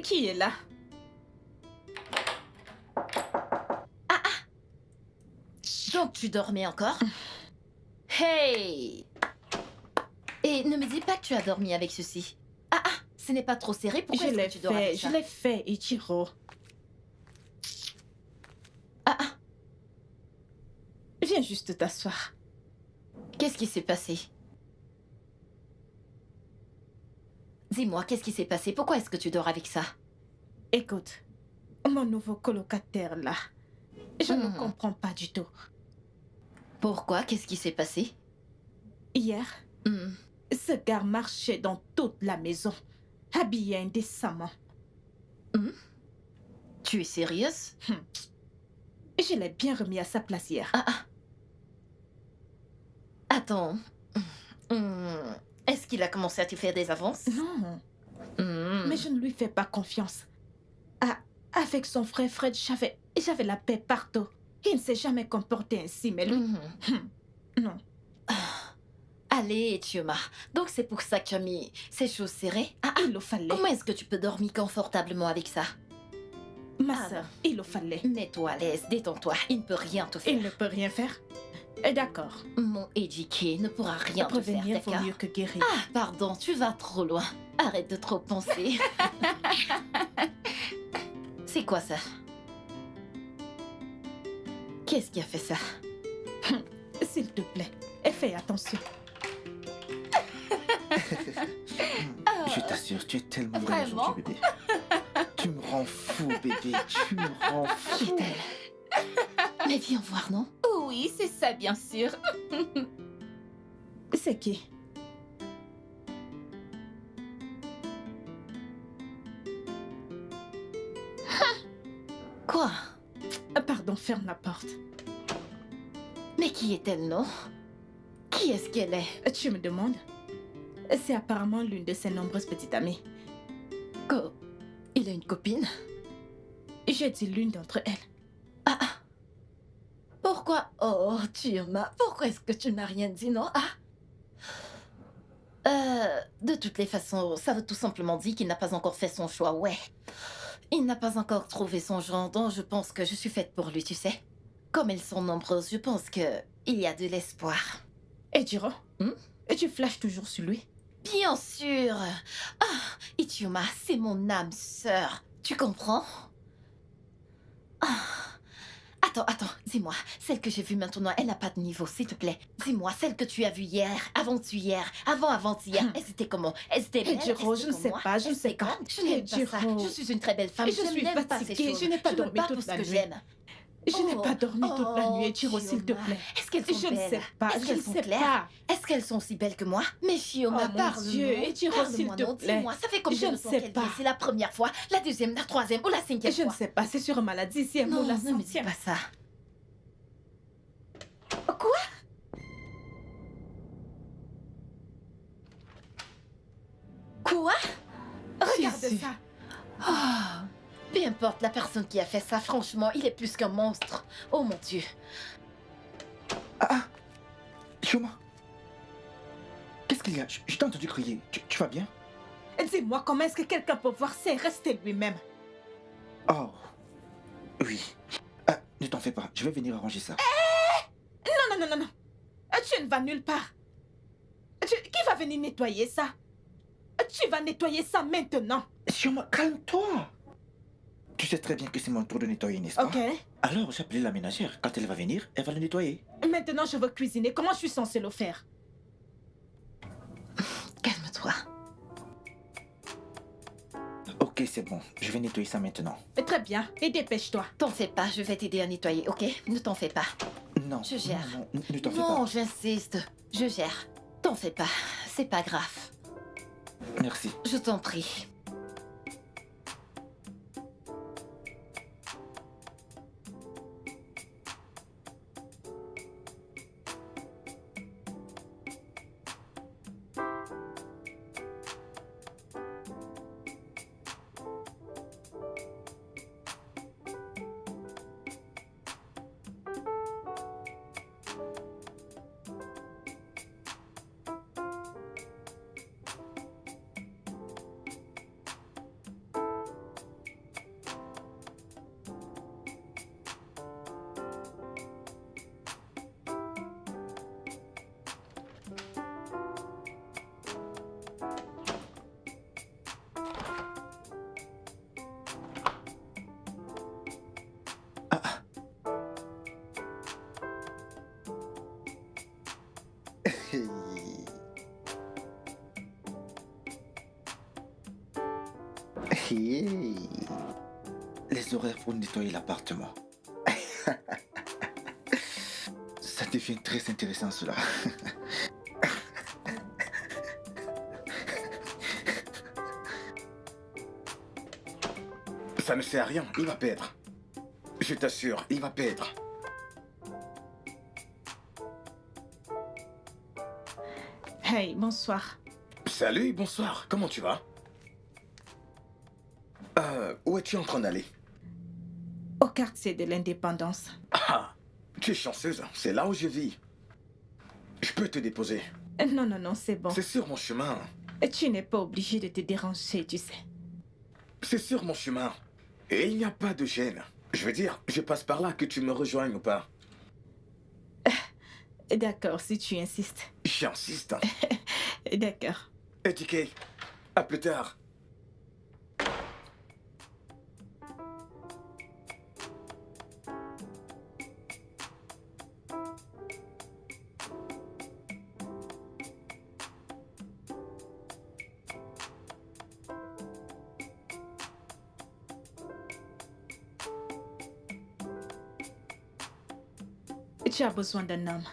Qui est là? Donc tu dormais encore? Hey! Et ne me dis pas que tu as dormi avec ceci. Ce n'est pas trop serré, pourquoi est-ce que tu dors avec ça? Je l'ai fait, Ichiro. Viens juste t'asseoir. Qu'est-ce qui s'est passé? Dis-moi, qu'est-ce qui s'est passé? Pourquoi est-ce que tu dors avec ça? Écoute, mon nouveau colocataire là, je ne comprends pas du tout. Pourquoi? Qu'est-ce qui s'est passé? Hier, ce gars marchait dans toute la maison, habillé indécemment. Tu es sérieuse? Je l'ai bien remis à sa place hier. Attends. Est-ce qu'il a commencé à te faire des avances? Non. Mais je ne lui fais pas confiance. Avec son frère Fred, j'avais la paix partout. Il ne s'est jamais comporté ainsi, mais lui... Non. Allez, Chioma. Donc c'est pour ça que tu as mis ces choses serrées? Il le fallait. Comment est-ce que tu peux dormir confortablement avec ça? Ma soeur, il le fallait. Mets-toi à l'aise, détends-toi. Il ne peut rien te faire. Il ne peut rien faire? D'accord. Mon Ejike ne pourra rien te faire, Prévenir vaut d'accord? mieux que guérir. Pardon, tu vas trop loin. Arrête de trop penser. C'est quoi ça? Qu'est-ce qui a fait ça? S'il te plaît, fais attention. Je t'assure, tu es tellement bonne Vraiment? aujourd'hui, bébé. Tu me rends fou, bébé. Tu me rends Qui fou. est-elle? Mais viens voir, non? Oui, c'est ça, bien sûr. C'est qui? Quoi? Pardon, ferme la porte. Mais qui est-elle, non? Qui est-ce qu'elle est? Tu me demandes? C'est apparemment l'une de ses nombreuses petites amies. Il a une copine? J'ai dit l'une d'entre elles. Pourquoi? Oh, Chioma, pourquoi est-ce que tu n'as rien dit, non? De toutes les façons, ça veut tout simplement dire qu'il n'a pas encore fait son choix, ouais. Il n'a pas encore trouvé son genre, donc je pense que je suis faite pour lui, tu sais. Comme elles sont nombreuses, je pense que il y a de l'espoir. Et Jiro, et tu flashes toujours sur lui? Bien sûr. Ah, Ichiyuma, c'est mon âme sœur. Tu comprends? Ah. Attends, dis-moi, celle que j'ai vue maintenant, elle n'a pas de niveau, s'il te plaît. Dis-moi, celle que tu as vue hier, avant-hier, avant-avant-hier, elle était comment? Elle était belle? Jiro, je ne sais pas, je ne sais pas. Je n'aime pas ça. Je suis une très belle femme, je suis n'aime pas ces fatiguée, choses. je n'ai pas me dormi bats toute pour ce la que nuit. j'aime. Je n'ai pas dormi toute la nuit, Jiro, Fiona. s'il te plaît. Est-ce qu'elles sont Je ne belles? sais pas, Est-ce je ne qu'elles sont sais claires? pas. Est-ce qu'elles sont aussi belles que moi? Mais Fiona, Oh, mon parle-moi. Dieu, Ejiro, s'il Parle-moi, te non, plaît. dis-moi, ça fait combien Je de ne temps sais qu'elle pas. vient? C'est la première fois, la deuxième, la troisième ou la cinquième Je ne fois? sais pas, c'est sûrement la 10e Non, ou la ne me dis 100e. pas ça. Quoi? Quoi? Regarde Jésus. ça. Ah, peu importe la personne qui a fait ça, franchement, il est plus qu'un monstre. Oh mon Dieu. Ah, Shuma. Qu'est-ce qu'il y a? Je t'ai entendu crier. Tu vas bien? Dis-moi, comment est-ce que quelqu'un peut voir ça et rester lui-même? Oh, oui. Ah, ne t'en fais pas, je vais venir arranger ça. Non. Tu ne vas nulle part. Qui va venir nettoyer ça? Tu vas nettoyer ça maintenant. Shuma, calme-toi. Tu sais très bien que c'est mon tour de nettoyer, n'est-ce pas? Ok. Alors, j'ai appelé la ménagère. Quand elle va venir, elle va le nettoyer. Maintenant, je veux cuisiner. Comment je suis censée le faire? Calme-toi. Ok, c'est bon. Je vais nettoyer ça maintenant. Très bien. Et dépêche-toi. T'en fais pas, je vais t'aider à nettoyer, ok? Ne t'en fais pas. Non. Je gère. Non, ne t'en fais Non, pas. j'insiste. Je gère. T'en fais pas. C'est pas grave. Merci. Je t'en prie. Hey. Hey. Les horaires pour nettoyer l'appartement. Ça devient très intéressant cela. Ça ne sert à rien, il va perdre. Je t'assure, il va perdre. Hey, bonsoir. Salut, bonsoir, comment tu vas? Où es-tu en train d'aller? Au quartier de l'indépendance. Ah, tu es chanceuse, c'est là où je vis. Je peux te déposer. Non, c'est bon. C'est sur mon chemin. Tu n'es pas obligé de te déranger, tu sais. C'est sur mon chemin. Et il n'y a pas de gêne. Je veux dire, je passe par là que tu me rejoignes ou pas. D'accord, si tu insistes. J'insiste. D'accord. Et TK, à plus tard. Tu as besoin d'un homme.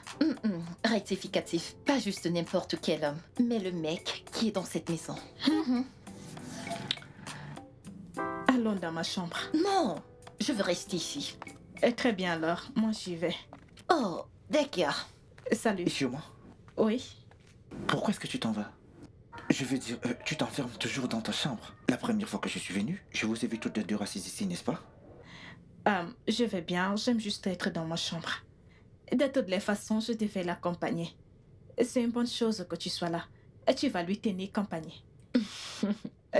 Rectificatif. Pas juste n'importe quel homme, mais le mec qui est dans cette maison. Allons dans ma chambre. Non, je veux rester ici. Très bien alors, moi j'y vais. Oh, d'accord. Salut. Shuma, Oui. pourquoi est-ce que tu t'en vas? Je veux dire, tu t'enfermes toujours dans ta chambre. La première fois que je suis venu, je vous ai vu toutes les deux assises ici, n'est-ce pas? Je vais bien, j'aime juste être dans ma chambre. De toutes les façons, je devais l'accompagner. C'est une bonne chose que tu sois là. Tu vas lui tenir compagnie.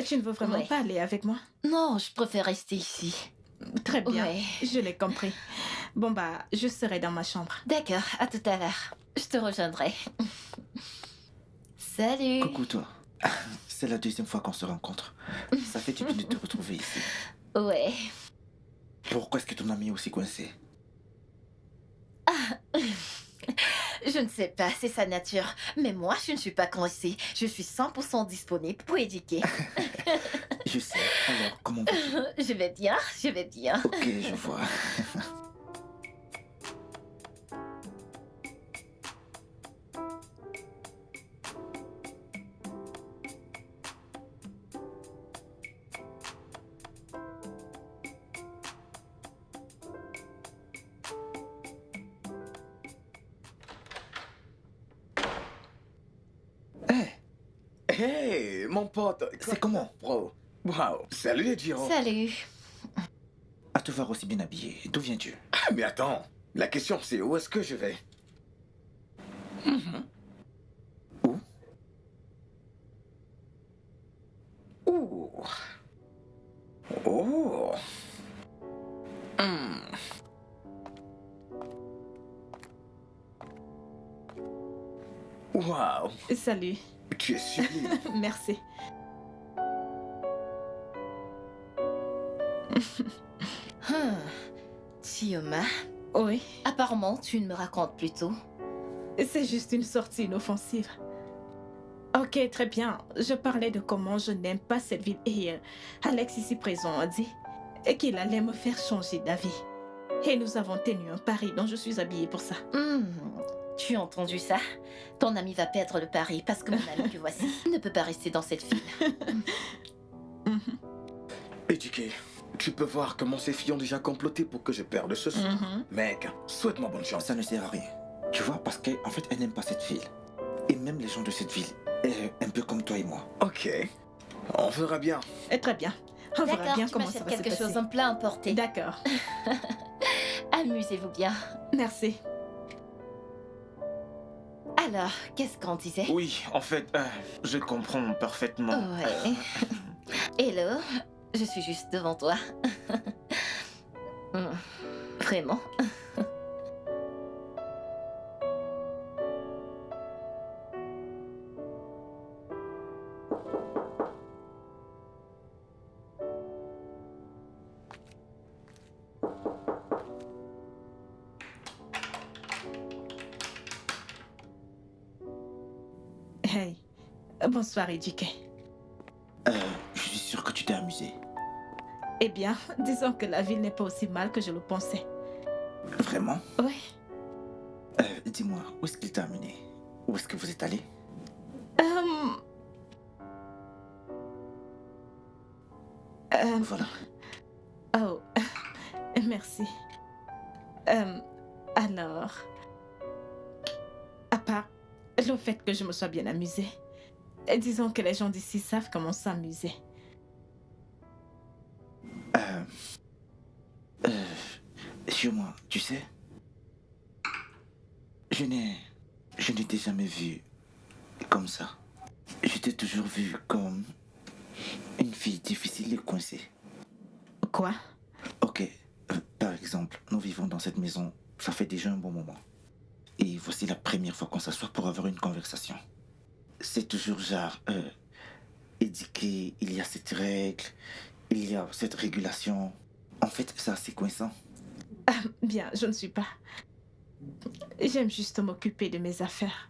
Tu ne veux vraiment Ouais. pas aller avec moi? Non, je préfère rester ici. Très bien, Ouais. je l'ai compris. Bon bah, je serai dans ma chambre. D'accord, à tout à l'heure. Je te rejoindrai. Salut. Coucou toi. C'est la deuxième fois qu'on se rencontre. Ça fait du bien de te retrouver ici. Ouais. Pourquoi est-ce que ton ami est aussi coincé? Je ne sais pas, c'est sa nature. Mais moi, je ne suis pas coincée. Je suis 100% disponible pour éduquer. Je sais. Alors, comment vas-tu? Je vais bien, je vais bien. Ok, je vois. Hey, mon pote. C'est comment? Bro. Wow. Salut, Jiro. Salut. À te voir aussi bien habillé. D'où viens-tu? Ah, mais attends. La question, c'est où est-ce que je vais? Où? Ouh. Oh. Hmm. Wow. Salut. Tu es sublime. Merci. Chioma, Oui, apparemment, tu ne me racontes plus tout. c'est juste une sortie inoffensive. Ok, très bien. Je parlais de comment je n'aime pas cette ville et Alex ici présent a dit qu'il allait me faire changer d'avis. Et nous avons tenu un pari dont je suis habillée pour ça. Tu as entendu ça? Ton ami va perdre le pari parce que mon ami que voici ne peut pas rester dans cette ville. Éduqué. Tu peux voir comment ces filles ont déjà comploté pour que je perde ce soir. Mec, souhaite-moi bonne chance. Ça ne sert à rien. Tu vois, parce qu'en fait, elle n'aime pas cette ville. Et même les gens de cette ville, un peu comme toi et moi. Ok. On verra bien. Très bien. On verra D'accord, bien tu comment ça m'achètes va se quelque passer. chose, un plat emporté. D'accord. Amusez-vous bien. Merci. Alors, qu'est-ce qu'on disait? Oui, en fait, je comprends parfaitement. Ouais. Hello, je suis juste devant toi. Vraiment? Hey. Bonsoir, Ejike. Je suis sûr que tu t'es amusé. Eh bien, disons que la ville n'est pas aussi mal que je le pensais. Vraiment? Oui. Dis-moi, où est-ce qu'il t'a amené? Où est-ce que vous êtes allé? Voilà. Oh, merci. Alors, à part le fait que je me sois bien amusée, disons que les gens d'ici savent comment s'amuser. Sur moi, tu sais, je ne t'ai jamais vu comme ça. Je t'ai toujours vu comme une fille difficile et coincée. Quoi? Ok, par exemple, nous vivons dans cette maison, ça fait déjà un bon moment. Et voici la première fois qu'on s'assoit pour avoir une conversation. C'est toujours genre, éduqué, il y a cette règle, il y a cette régulation. En fait, c'est assez coincant. Bien, je ne suis pas. J'aime juste m'occuper de mes affaires.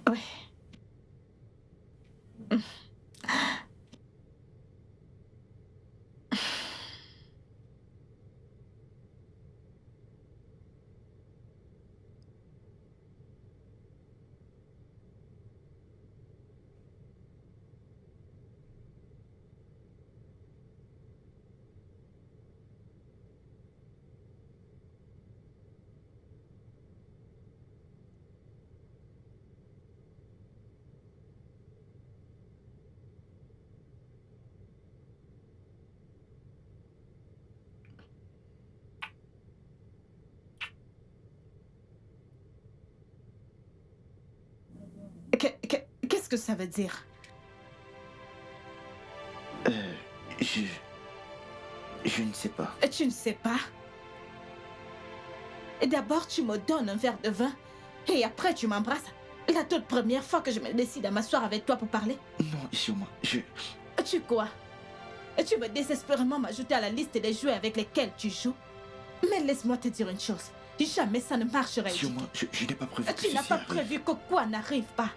Ouais. que ça veut dire? Je ne sais pas. Tu ne sais pas? Et d'abord, tu me donnes un verre de vin et après, tu m'embrasses. La toute première fois que je me décide à m'asseoir avec toi pour parler. Non, Isioma, Tu quoi? Tu veux désespérément m'ajouter à la liste des jouets avec lesquels tu joues? Mais laisse-moi te dire une chose. Jamais ça ne marcherait. Isioma, je n'ai pas prévu que Tu n'as ceci pas arrive. prévu que quoi n'arrive pas.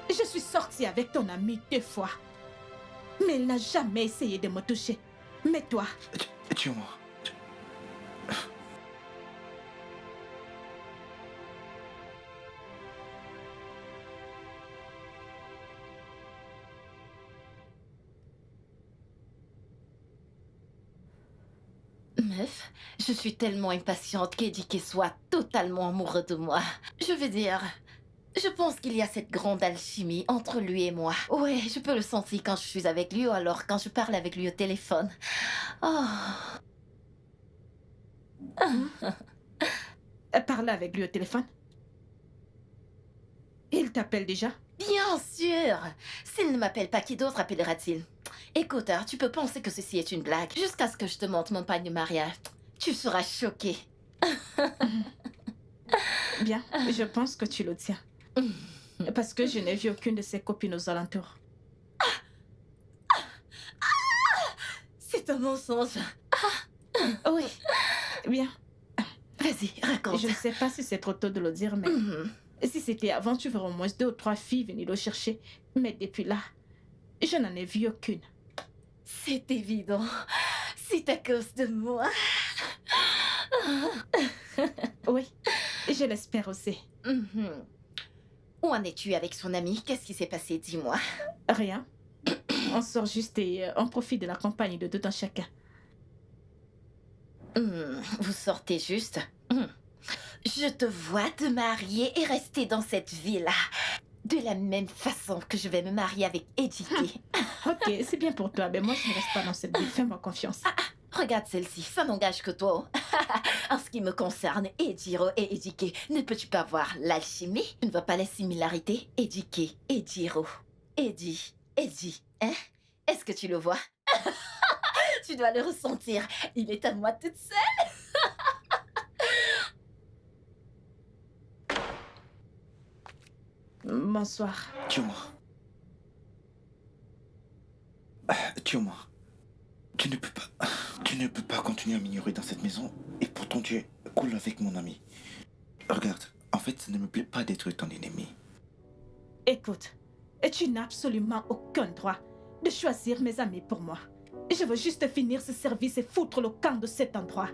Je suis sortie avec ton ami 2 fois. Mais il n'a jamais essayé de me toucher. Mais toi... Isioma... Meuf, je suis tellement impatiente qu'Edike soit totalement amoureux de moi. Je veux dire, je pense qu'il y a cette grande alchimie entre lui et moi. Ouais, je peux le sentir quand je suis avec lui ou alors quand je parle avec lui au téléphone. Oh. Parler avec lui au téléphone? Il t'appelle déjà? Bien sûr! S'il ne m'appelle pas, qui d'autre appellera-t-il? Écoute, hein, tu peux penser que ceci est une blague. Jusqu'à ce que je te montre mon pagne de mariage. Tu seras choquée. Bien, je pense que tu le tiens. Parce que je n'ai vu aucune de ses copines aux alentours. C'est un mensonge. Oui, bien. Vas-y, raconte. Je ne sais pas si c'est trop tôt de le dire, mais... Si c'était avant, tu verrais au moins 2 ou 3 filles venir le chercher. Mais depuis là, je n'en ai vu aucune. C'est évident. C'est à cause de moi. Oui, je l'espère aussi. Où en es-tu avec son ami? Qu'est-ce qui s'est passé? Dis-moi. Rien. On sort juste et on profite de la compagnie de tout un chacun. Vous sortez juste? Je te vois te marier et rester dans cette ville-là. De la même façon que je vais me marier avec Edike. Ok, c'est bien pour toi, mais moi je ne reste pas dans cette ville. Fais-moi confiance. Regarde celle-ci, ça n'engage que toi. En ce qui me concerne, Ejiro et Edike, ne peux-tu pas voir l'alchimie? Tu ne vois pas les similarités? Edike, Ejiro, Edi, hein? Est-ce que tu le vois? Tu dois le ressentir. Il est à moi toute seule. Bonsoir. Tiens-moi. Tiens-moi. Tu ne peux pas continuer à m'ignorer dans cette maison et pourtant tu es cool avec mon ami. Regarde, en fait, ça ne me plaît pas d'être ton ennemi. Écoute, tu n'as absolument aucun droit de choisir mes amis pour moi. Je veux juste finir ce service et foutre le camp de cet endroit.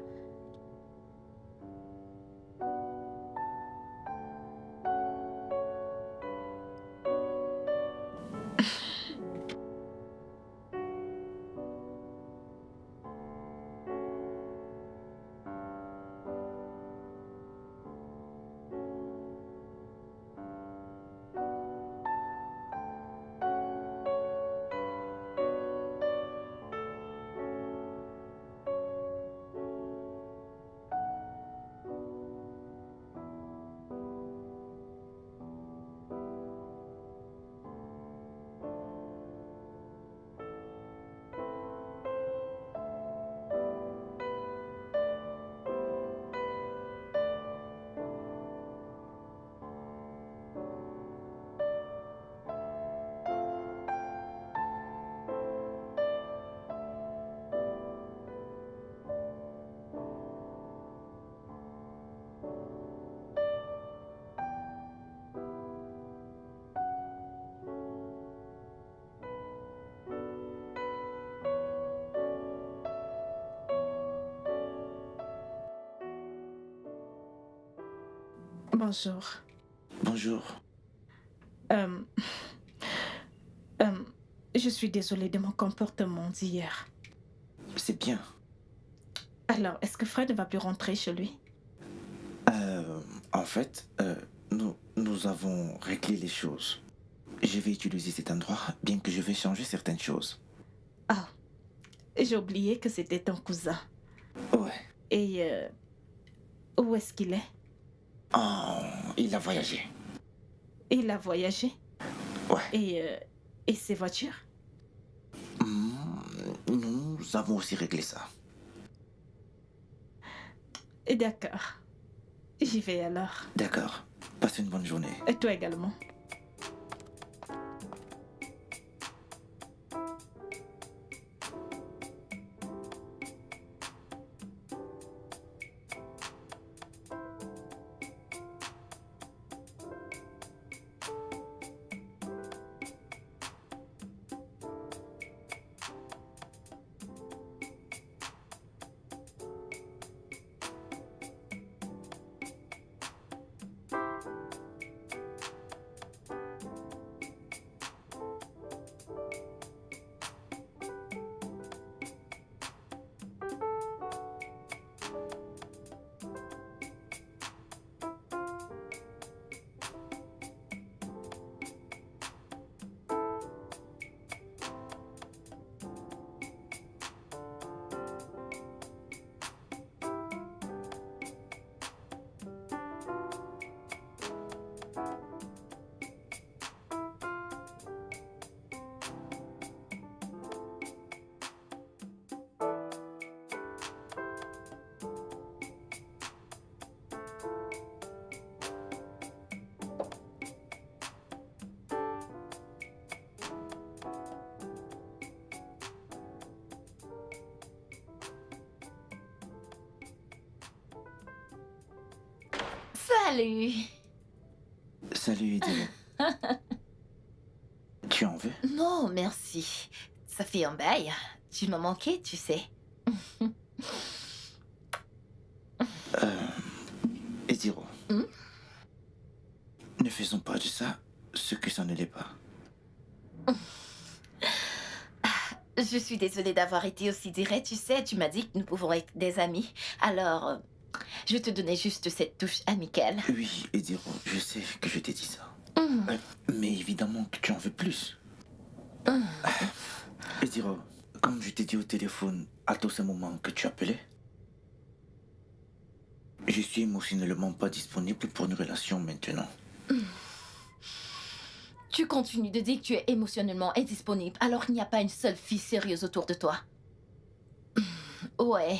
Bonjour. Bonjour. Je suis désolée de mon comportement d'hier. C'est bien. Alors, est-ce que Fred ne va plus rentrer chez lui? En fait, nous avons réglé les choses. Je vais utiliser cet endroit, bien que je vais changer certaines choses. Ah, j'ai oublié que c'était ton cousin. Ouais. Et où est-ce qu'il est? Oh, il a voyagé. Il a voyagé? Ouais. Et ces voitures? Nous avons aussi réglé ça. D'accord. J'y vais alors. D'accord. Passe une bonne journée. Et toi également. Salut. Salut, Ediro. Tu en veux? Non, merci. Ça fait un bail. Tu m'as manqué, tu sais. Ediro. Hmm? Ne faisons pas de ça ce que ça ne l'est pas. Je suis désolée d'avoir été aussi direct. Tu sais, tu m'as dit que nous pouvons être des amis. Alors, je te donnais juste cette touche amicale. Oui, Ediro, je sais que je t'ai dit ça. Mais évidemment que tu en veux plus. Ediro, comme je t'ai dit au téléphone à tous ces moments que tu appelais, je suis émotionnellement pas disponible pour une relation maintenant. Tu continues de dire que tu es émotionnellement indisponible alors qu'il n'y a pas une seule fille sérieuse autour de toi. Ouais.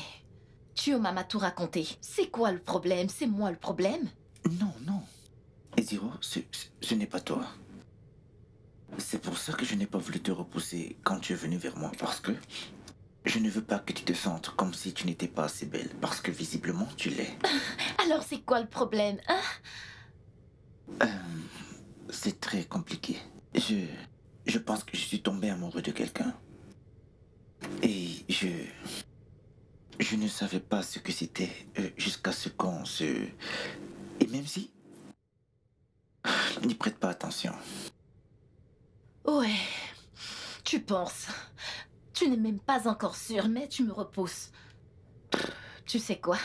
Tu m'as tout raconté. C'est quoi le problème? C'est moi le problème? Non, non. Ediro, ce n'est pas toi. C'est pour ça que je n'ai pas voulu te repousser quand tu es venu vers moi, parce que je ne veux pas que tu te sentes comme si tu n'étais pas assez belle, parce que visiblement tu l'es. Alors c'est quoi le problème, hein? C'est très compliqué. Je pense que je suis tombé amoureux de quelqu'un. Et je ne savais pas ce que c'était jusqu'à ce qu'on se... Et même si... N'y prête pas attention. Ouais. Tu penses. Tu n'es même pas encore sûr, mais tu me repousses. Tu sais quoi?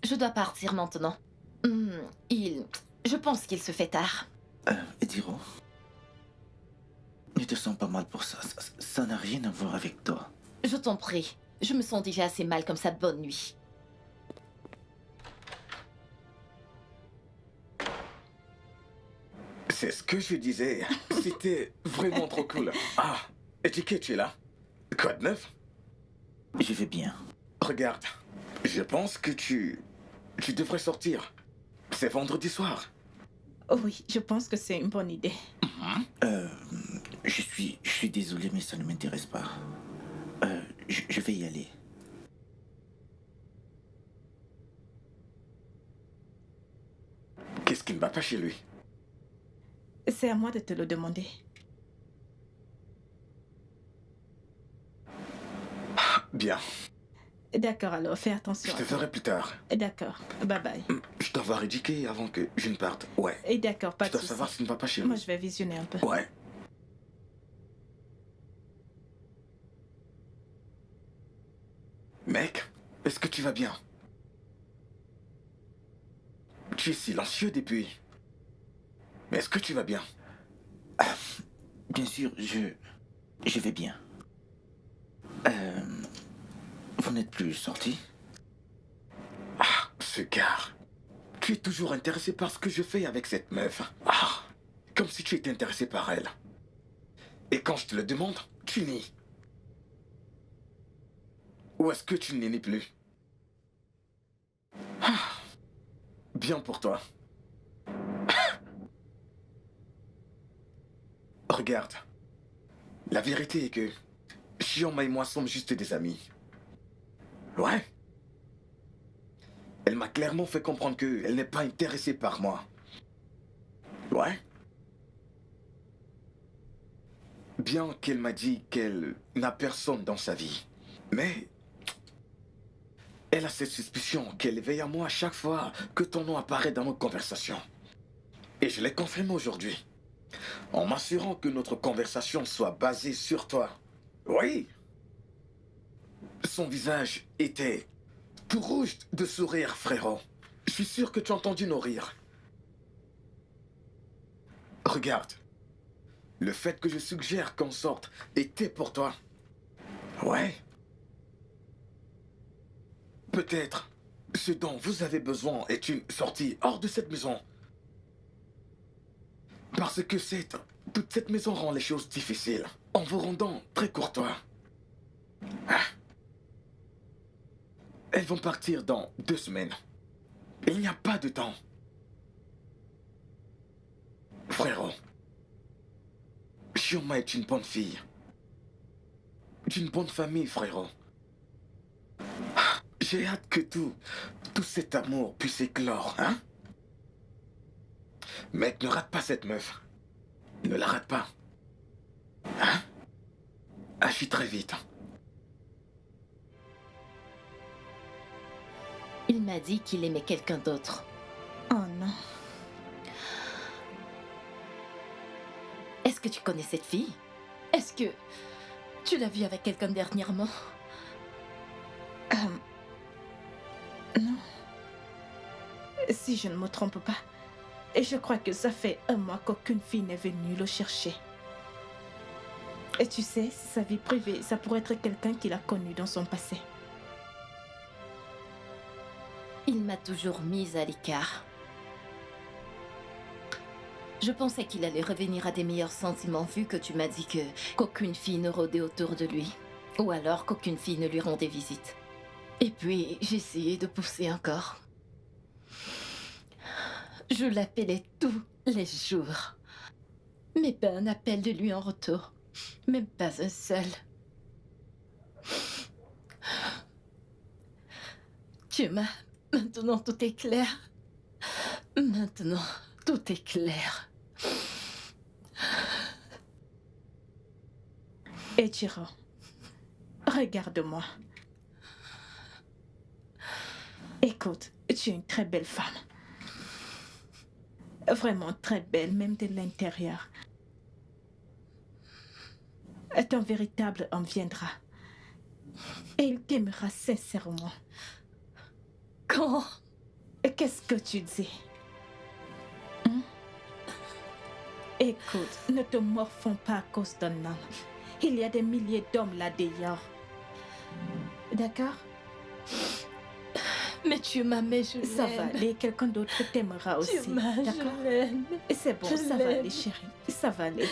Je dois partir maintenant. Je pense qu'il se fait tard. Ediro, ne te sens pas mal pour ça. Ça n'a rien à voir avec toi. Je t'en prie. Je me sens déjà assez mal comme ça. Bonne nuit. C'est ce que je disais. C'était vraiment trop cool. Ah, Etiquette, tu es là? Quoi de neuf? Je vais bien. Regarde, je pense que tu devrais sortir. C'est vendredi soir. Oh oui, je pense que c'est une bonne idée. Je suis désolé, mais ça ne m'intéresse pas. Je vais y aller. Qu'est-ce qui ne va pas chez lui? C'est à moi de te le demander. Bien. D'accord, alors fais attention. Je te ferai plus tard. D'accord, bye bye. Je dois voir Edike avant que je ne parte. Ouais. Et d'accord, pas Je de dois soucis. savoir s'il ne va pas chez lui. Moi, je vais visionner un peu. Ouais. Mec, est-ce que tu vas bien? Tu es silencieux depuis. Mais est-ce que tu vas bien? Bien sûr, je vais bien. Vous n'êtes plus sorti? Ah, ce gars. Tu es toujours intéressé par ce que je fais avec cette meuf. Ah, comme si tu étais intéressé par elle. Et quand je te le demande, tu nies. Ou est-ce que tu ne nies plus? Ah, bien pour toi. Regarde. La vérité est que Shioma et moi sommes juste des amis. Ouais. Elle m'a clairement fait comprendre qu'elle n'est pas intéressée par moi. Ouais. Bien qu'elle m'a dit qu'elle n'a personne dans sa vie. Mais elle a cette suspicion qu'elle éveille à moi à chaque fois que ton nom apparaît dans nos conversations. Et je l'ai confirmé aujourd'hui. En m'assurant que notre conversation soit basée sur toi. Oui. Son visage était tout rouge de sourire, frérot. Je suis sûr que tu as entendu nos rires. Regarde. Le fait que je suggère qu'on sorte était pour toi. Ouais. Peut-être ce dont vous avez besoin est une sortie hors de cette maison. Parce que toute cette maison rend les choses difficiles en vous rendant très courtois. Ah. Elles vont partir dans 2 semaines. Il n'y a pas de temps. Frérot, Shioma est une bonne fille. D'une bonne famille, frérot. Ah, j'ai hâte que tout cet amour puisse éclore, hein? Mec, ne rate pas cette meuf. Ne la rate pas. Hein? Agis très vite. Il m'a dit qu'il aimait quelqu'un d'autre. Oh non. Est-ce que tu connais cette fille? Est-ce que tu l'as vue avec quelqu'un dernièrement? Non. Si je ne me trompe pas. Et je crois que ça fait 1 mois qu'aucune fille n'est venue le chercher. Et tu sais, sa vie privée, ça pourrait être quelqu'un qu'il a connu dans son passé. Il m'a toujours mise à l'écart. Je pensais qu'il allait revenir à des meilleurs sentiments vu que tu m'as dit qu'aucune fille ne rôdait autour de lui. Ou alors qu'aucune fille ne lui rendait visite. Et puis, j'ai essayé de pousser encore. Je l'appelais tous les jours. Mais pas un appel de lui en retour. Même pas un seul. Tu m'as... Maintenant, tout est clair. Maintenant, tout est clair. Eiichiro, regarde-moi. Écoute, tu es une très belle femme. Vraiment très belle, même de l'intérieur. Ton véritable homme viendra. Et il t'aimera sincèrement. Quand? Qu'est-ce que tu dis? Écoute, ne te morfonds pas à cause d'un homme. Il y a des milliers d'hommes là dehors. D'accord? Mais tu m'aimes, je l'aime. Ça va aller, quelqu'un d'autre t'aimera aussi. Tu m'aimes, d'accord? je l'aime. C'est bon, Je ça va l'aime. aller, chérie. Ça va aller.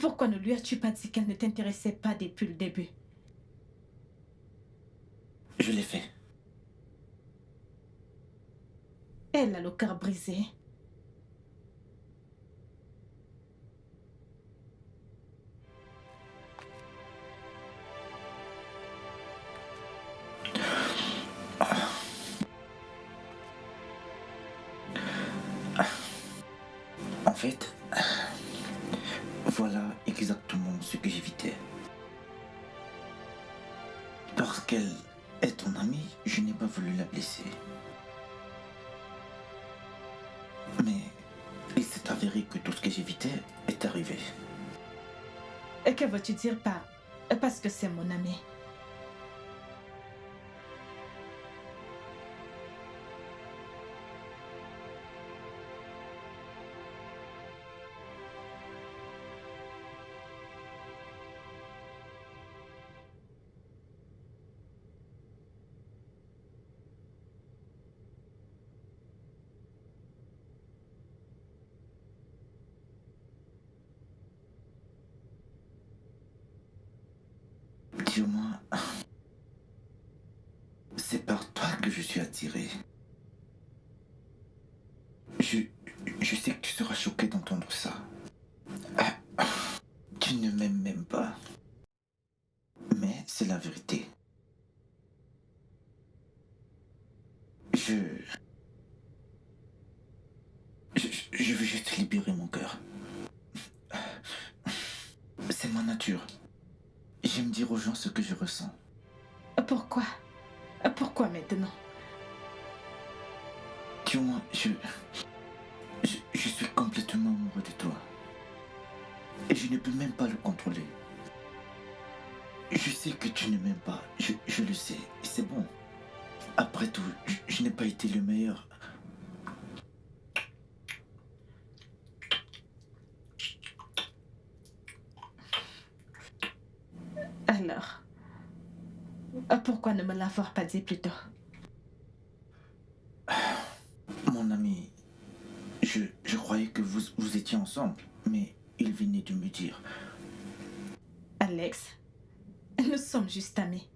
Pourquoi ne lui as-tu pas dit qu'elle ne t'intéressait pas depuis le début? Je l'ai fait. Elle a le cœur brisé. En fait, voilà exactement ce que j'évitais. Parce qu'elle est ton amie, je n'ai pas voulu la blesser. Mais il s'est avéré que tout ce que j'évitais est arrivé. Et que veux-tu dire par parce que c'est mon ami? Dis-moi, c'est par toi que je suis attiré. Je sais que tu seras choqué d'entendre ça. Tu ne m'aimes même pas. Mais c'est la vérité. Je veux juste libérer mon cœur. C'est ma nature. J'aime dire aux gens ce que je ressens. Pourquoi? Pourquoi maintenant? Dis-moi, je suis complètement amoureux de toi. Et je ne peux même pas le contrôler. Je sais que tu ne m'aimes pas. Je le sais. Et c'est bon. Après tout, je n'ai pas été le meilleur. Alors, pourquoi ne me l'avoir pas dit plus tôt? Mon ami, je croyais que vous étiez ensemble, mais il venait de me dire. Alex, nous sommes juste amis.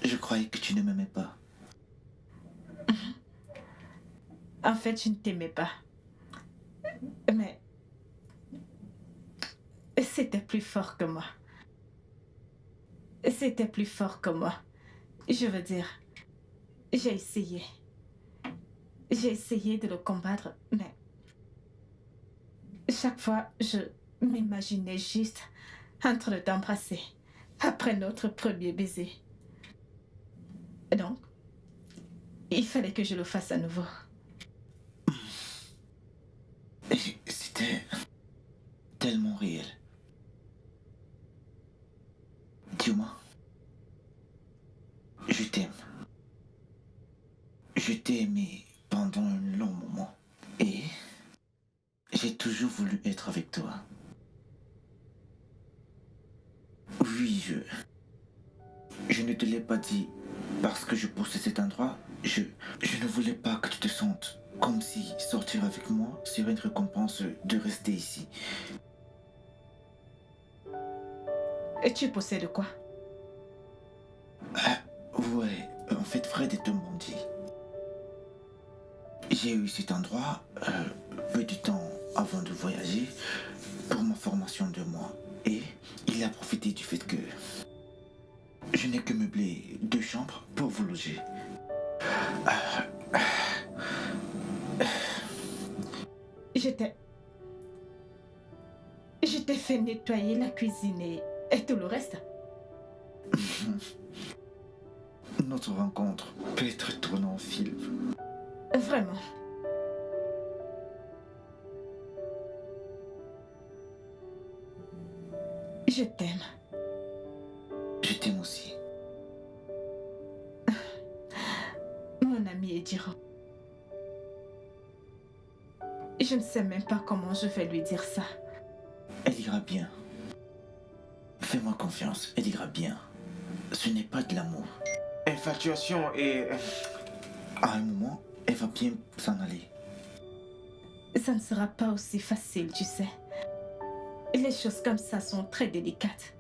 Je croyais que tu ne m'aimais pas. En fait, je ne t'aimais pas. Mais c'était plus fort que moi. C'était plus fort que moi. Je veux dire, j'ai essayé. J'ai essayé de le combattre, mais chaque fois, je m'imaginais juste en train d'embrasser après notre premier baiser. Donc, il fallait que je le fasse à nouveau. C'était tellement réel. Dis-moi, je t'aime. Je t'ai aimé pendant un long moment. Et j'ai toujours voulu être avec toi. Oui, je ne te l'ai pas dit parce que je poussais cet endroit. Je ne voulais pas que tu te sentes comme si sortir avec moi serait une récompense de rester ici. Et tu possèdes quoi? Ouais, en fait, Fred et Tom m'ont dit. J'ai eu cet endroit peu de temps avant de voyager pour ma formation de mois. Et il a profité du fait que je n'ai que meublé 2 chambres pour vous loger. Je t'ai fait nettoyer la cuisine et tout le reste. Notre rencontre peut être tournée en film. Vraiment. Je t'aime. Je t'aime aussi. Mon ami Ejiro. Je ne sais même pas comment je vais lui dire ça. Elle ira bien. Fais-moi confiance, elle ira bien. Ce n'est pas de l'amour. Infatuation et... À un moment, elle va bien s'en aller. Ça ne sera pas aussi facile, tu sais. Les choses comme ça sont très délicates.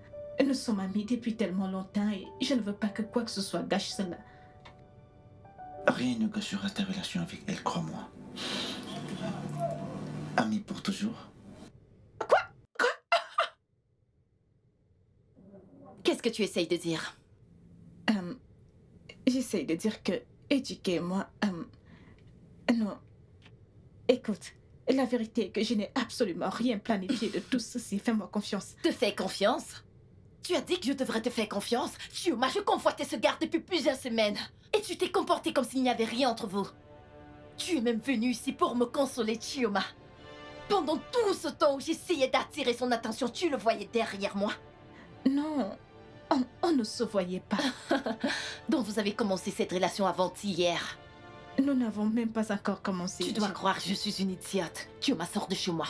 Nous sommes amis depuis tellement longtemps et je ne veux pas que quoi que ce soit gâche cela. Rien ne gâchera ta relation avec elle, crois-moi. Amis pour toujours. Quoi? Qu'est-ce que tu essayes de dire? J'essaye de dire que éduquer moi... non. Écoute, la vérité est que je n'ai absolument rien planifié de tout ceci. Fais-moi confiance. Te fais confiance? Tu as dit que je devrais te faire confiance? Chioma, je convoitais ce garde depuis plusieurs semaines. Et tu t'es comporté comme s'il n'y avait rien entre vous. Tu es même venu ici pour me consoler, Chioma. Pendant tout ce temps où j'essayais d'attirer son attention, tu le voyais derrière moi. Non, on ne se voyait pas. Donc vous avez commencé cette relation avant-hier. Nous n'avons même pas encore commencé. Tu dois croire que je suis une idiote. Chioma, sors de chez moi.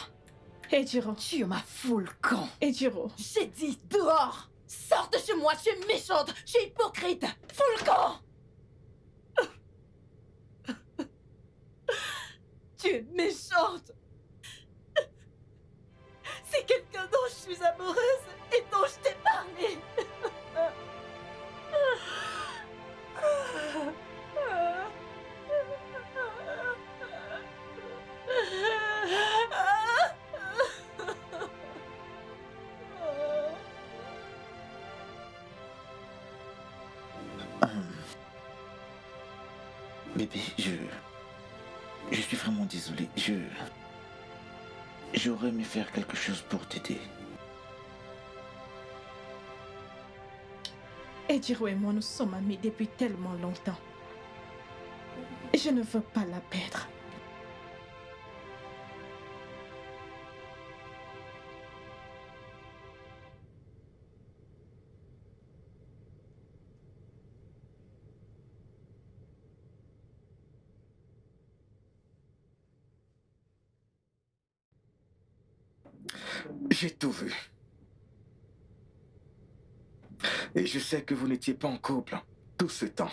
Ejiro. Chioma, fous le camp. Ejiro. J'ai dit dehors. Sors de chez moi, tu es méchante, tu es hypocrite. Fous le camp. Tu es méchante. C'est quelqu'un dont je suis amoureuse Bébé, je suis vraiment désolé. J'aurais aimé faire quelque chose pour t'aider. Ejiro et moi, nous sommes amis depuis tellement longtemps. Je ne veux pas la perdre. J'ai tout vu. Et je sais que vous n'étiez pas en couple tout ce temps.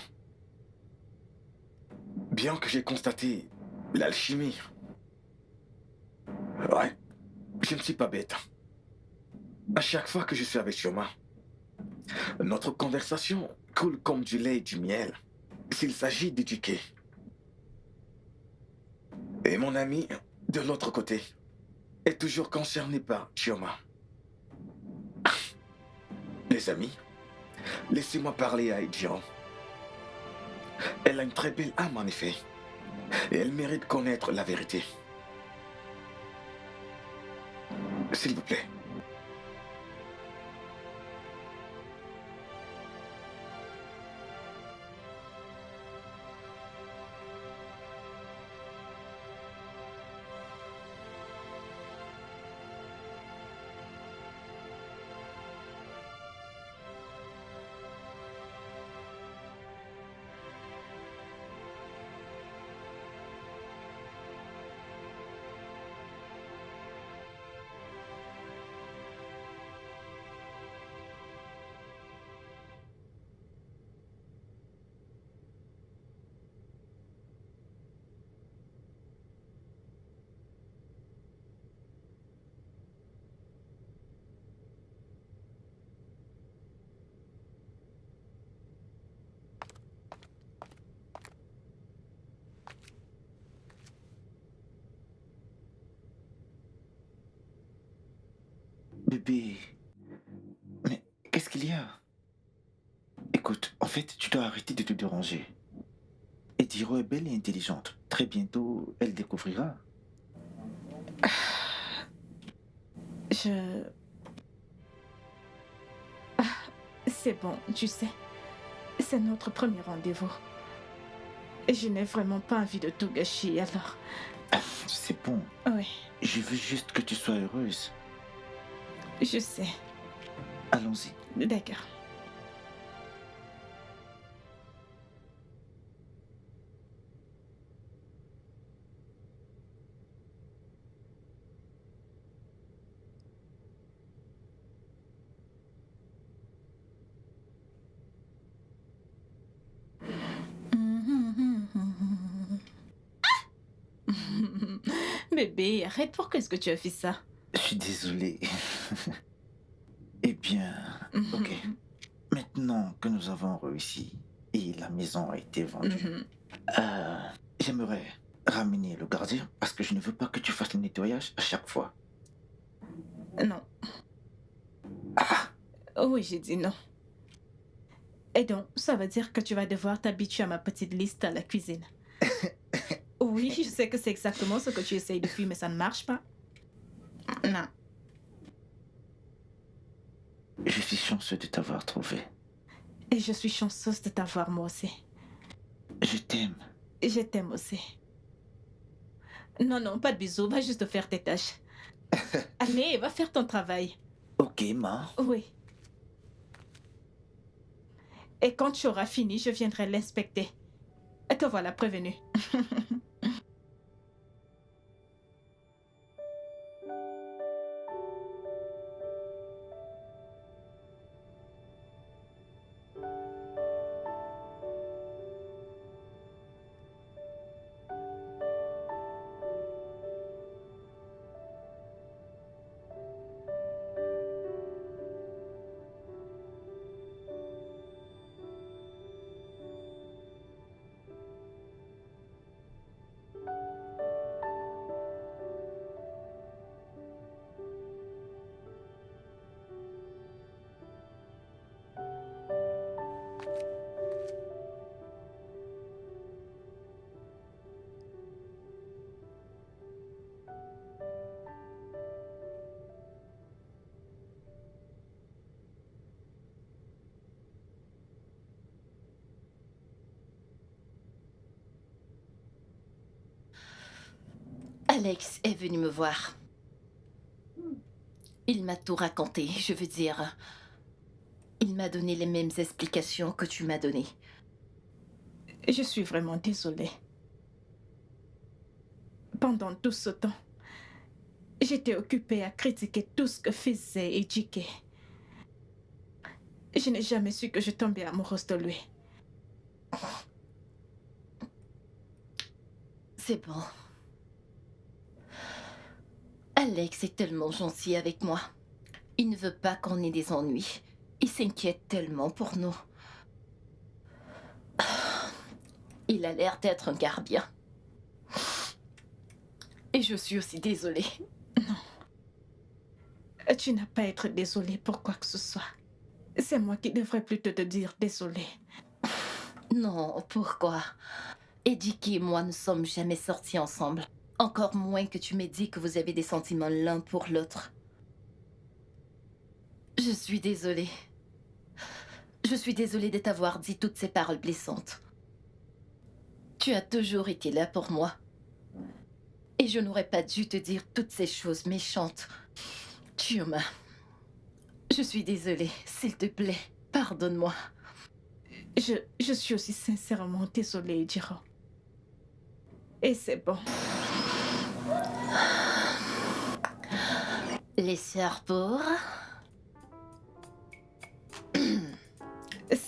Bien que j'ai constaté l'alchimie. Ouais, je ne suis pas bête. À chaque fois que je suis avec Chioma, notre conversation coule comme du lait et du miel s'il s'agit d'éduquer. Et mon ami, de l'autre côté, est toujours concerné par Chioma. Les amis, laissez-moi parler à Ejiro. Elle a une très belle âme en effet. Et elle mérite de connaître la vérité. S'il vous plaît. Bébé, mais qu'est-ce qu'il y a? Écoute, en fait, tu dois arrêter de te déranger. Ejiro est belle et intelligente. Très bientôt, elle découvrira. C'est bon, tu sais. C'est notre premier rendez-vous. Et je n'ai vraiment pas envie de tout gâcher, alors... C'est bon. Oui, Je veux juste que tu sois heureuse. je sais. Allons-y. D'accord. Bébé, arrête, pourquoi est-ce que tu as fait ça? Je suis désolé. Eh bien, ok. Maintenant que nous avons réussi et la maison a été vendue, j'aimerais ramener le gardien parce que je ne veux pas que tu fasses le nettoyage à chaque fois. Non. Oui, j'ai dit non. Et donc, ça veut dire que tu vas devoir t'habituer à ma petite liste à la cuisine. Oui, je sais que c'est exactement ce que tu essayes de faire, mais ça ne marche pas. Non. Je suis chanceux de t'avoir trouvé. Et je suis chanceuse de t'avoir moi aussi. Je t'aime. Je t'aime aussi. Non, non, pas de bisous, va juste faire tes tâches. Allez, va faire ton travail. Ok, ma. Oui. Et quand tu auras fini, je viendrai l'inspecter. Et te voilà prévenu. Alex est venu me voir. Il m'a tout raconté, je veux dire. Il m'a donné les mêmes explications que tu m'as données. Je suis vraiment désolée. Pendant tout ce temps, j'étais occupée à critiquer tout ce que faisait Ejike. Je n'ai jamais su que je tombais amoureuse de lui. C'est bon. Alex est tellement gentil avec moi. Il ne veut pas qu'on ait des ennuis. Il s'inquiète tellement pour nous. Il a l'air d'être un gars bien. Et je suis aussi désolée. Non. Tu n'as pas à être désolée pour quoi que ce soit. C'est moi qui devrais plutôt te dire désolée. Non, pourquoi? Ejike et moi ne sommes jamais sortis ensemble. Encore moins que tu m'aies dit que vous avez des sentiments l'un pour l'autre. Je suis désolée. Je suis désolée de t'avoir dit toutes ces paroles blessantes. Tu as toujours été là pour moi. Et je n'aurais pas dû te dire toutes ces choses méchantes. Chioma, je suis désolée. S'il te plaît, pardonne-moi. Je suis aussi sincèrement désolée, Ejiro. Et c'est bon. Les sœurs pour...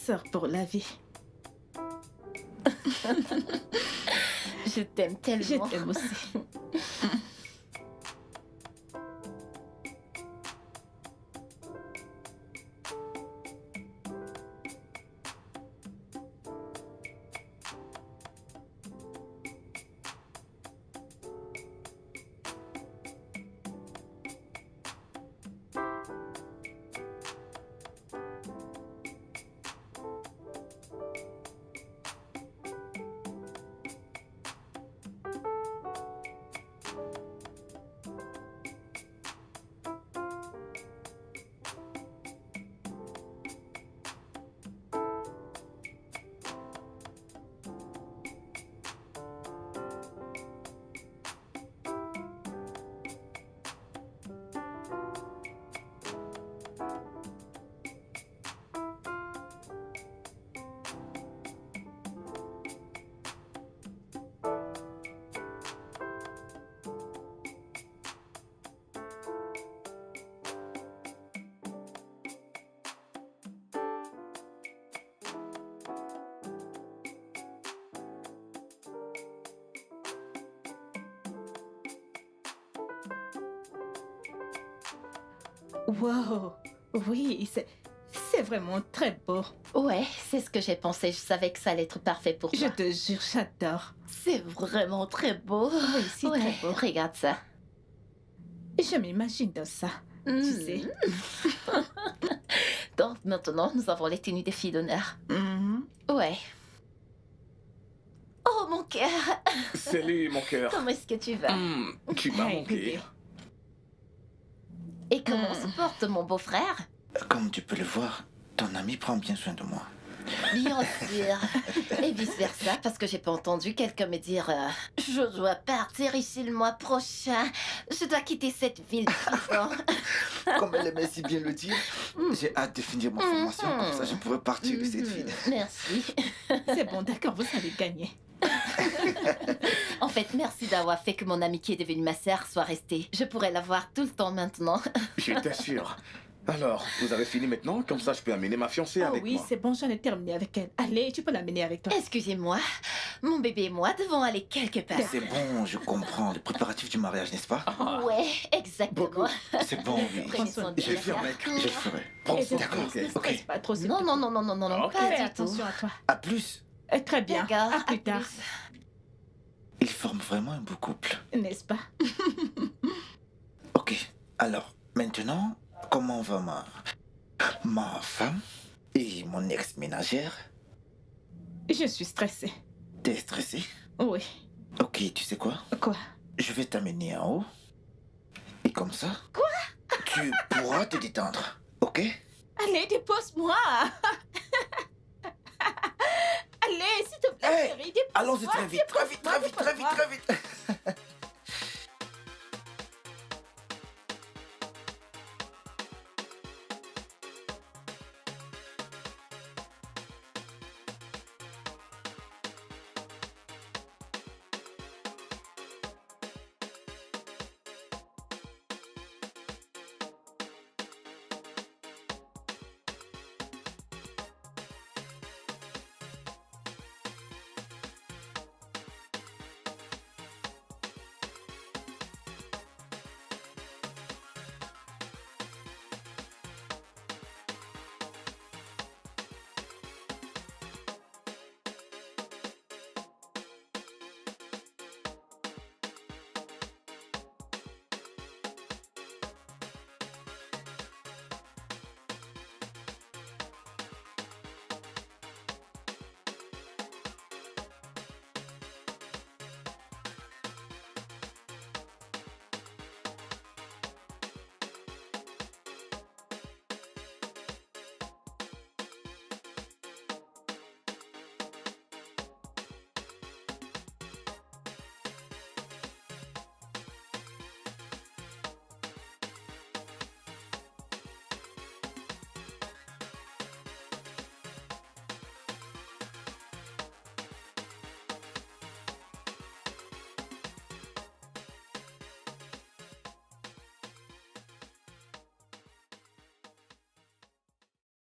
Sœur pour la vie. Je t'aime tellement. Je t'aime aussi. Wow, oui, c'est vraiment très beau. Ouais, c'est ce que j'ai pensé. Je savais que ça allait être parfait pour toi. Je te jure, j'adore. C'est vraiment très beau. Oui, c'est très beau. Regarde ça. Je m'imagine dans ça, tu sais. Donc maintenant, nous avons les tenues des filles d'honneur. Ouais. Oh, mon cœur. Salut, mon cœur. Comment est-ce que tu vas? Tu m'as Hey, manqué. bébé. Et comment se porte mon beau-frère? Comme tu peux le voir, ton ami prend bien soin de moi. Bien sûr. Et vice-versa, parce que j'ai pas entendu quelqu'un me dire je dois partir ici le mois prochain. Je dois quitter cette ville. Comme elle aimait si bien le dire, j'ai hâte de finir ma formation, comme ça je pourrais partir de cette ville. Merci. C'est bon, d'accord, vous allez gagner. En fait, merci d'avoir fait que mon amie qui est devenue ma sœur soit restée. Je pourrais la voir tout le temps maintenant. Je t'assure. Alors, vous avez fini maintenant? Comme ça, je peux amener ma fiancée Oh avec oui, moi. c'est bon, j'en ai terminé avec elle. Allez, tu peux l'amener avec toi. Excusez-moi, mon bébé et moi devons aller quelque part. C'est bon, je comprends. Les préparatifs du mariage, n'est-ce pas? Ouais, exactement. C'est bon, oui. Prenez soin de Je vais bien. faire, mec. Je le ferai. Prends Et soin. d'accord, Ok. ne stresse pas trop. s'il Non, te non, non, non, non, non, non, Ok. pas plaît. Fais du tout. attention à toi. À plus. Très bien, D'accord, à plus tard, plus. Ils forment vraiment un beau couple. n'est-ce pas? Ok, alors, maintenant, comment va ma femme et mon ex-ménagère? Je suis stressée. T'es stressée? Oui. Ok, tu sais quoi? Quoi? Je vais t'amener en haut. Et comme ça... Quoi? Tu pourras te détendre, ok? Allez, dépose-moi. Allez, s'il te plaît, Hey, chérie, dépose-moi. allons-y très vite, très vite, très vite, très vite, très vite.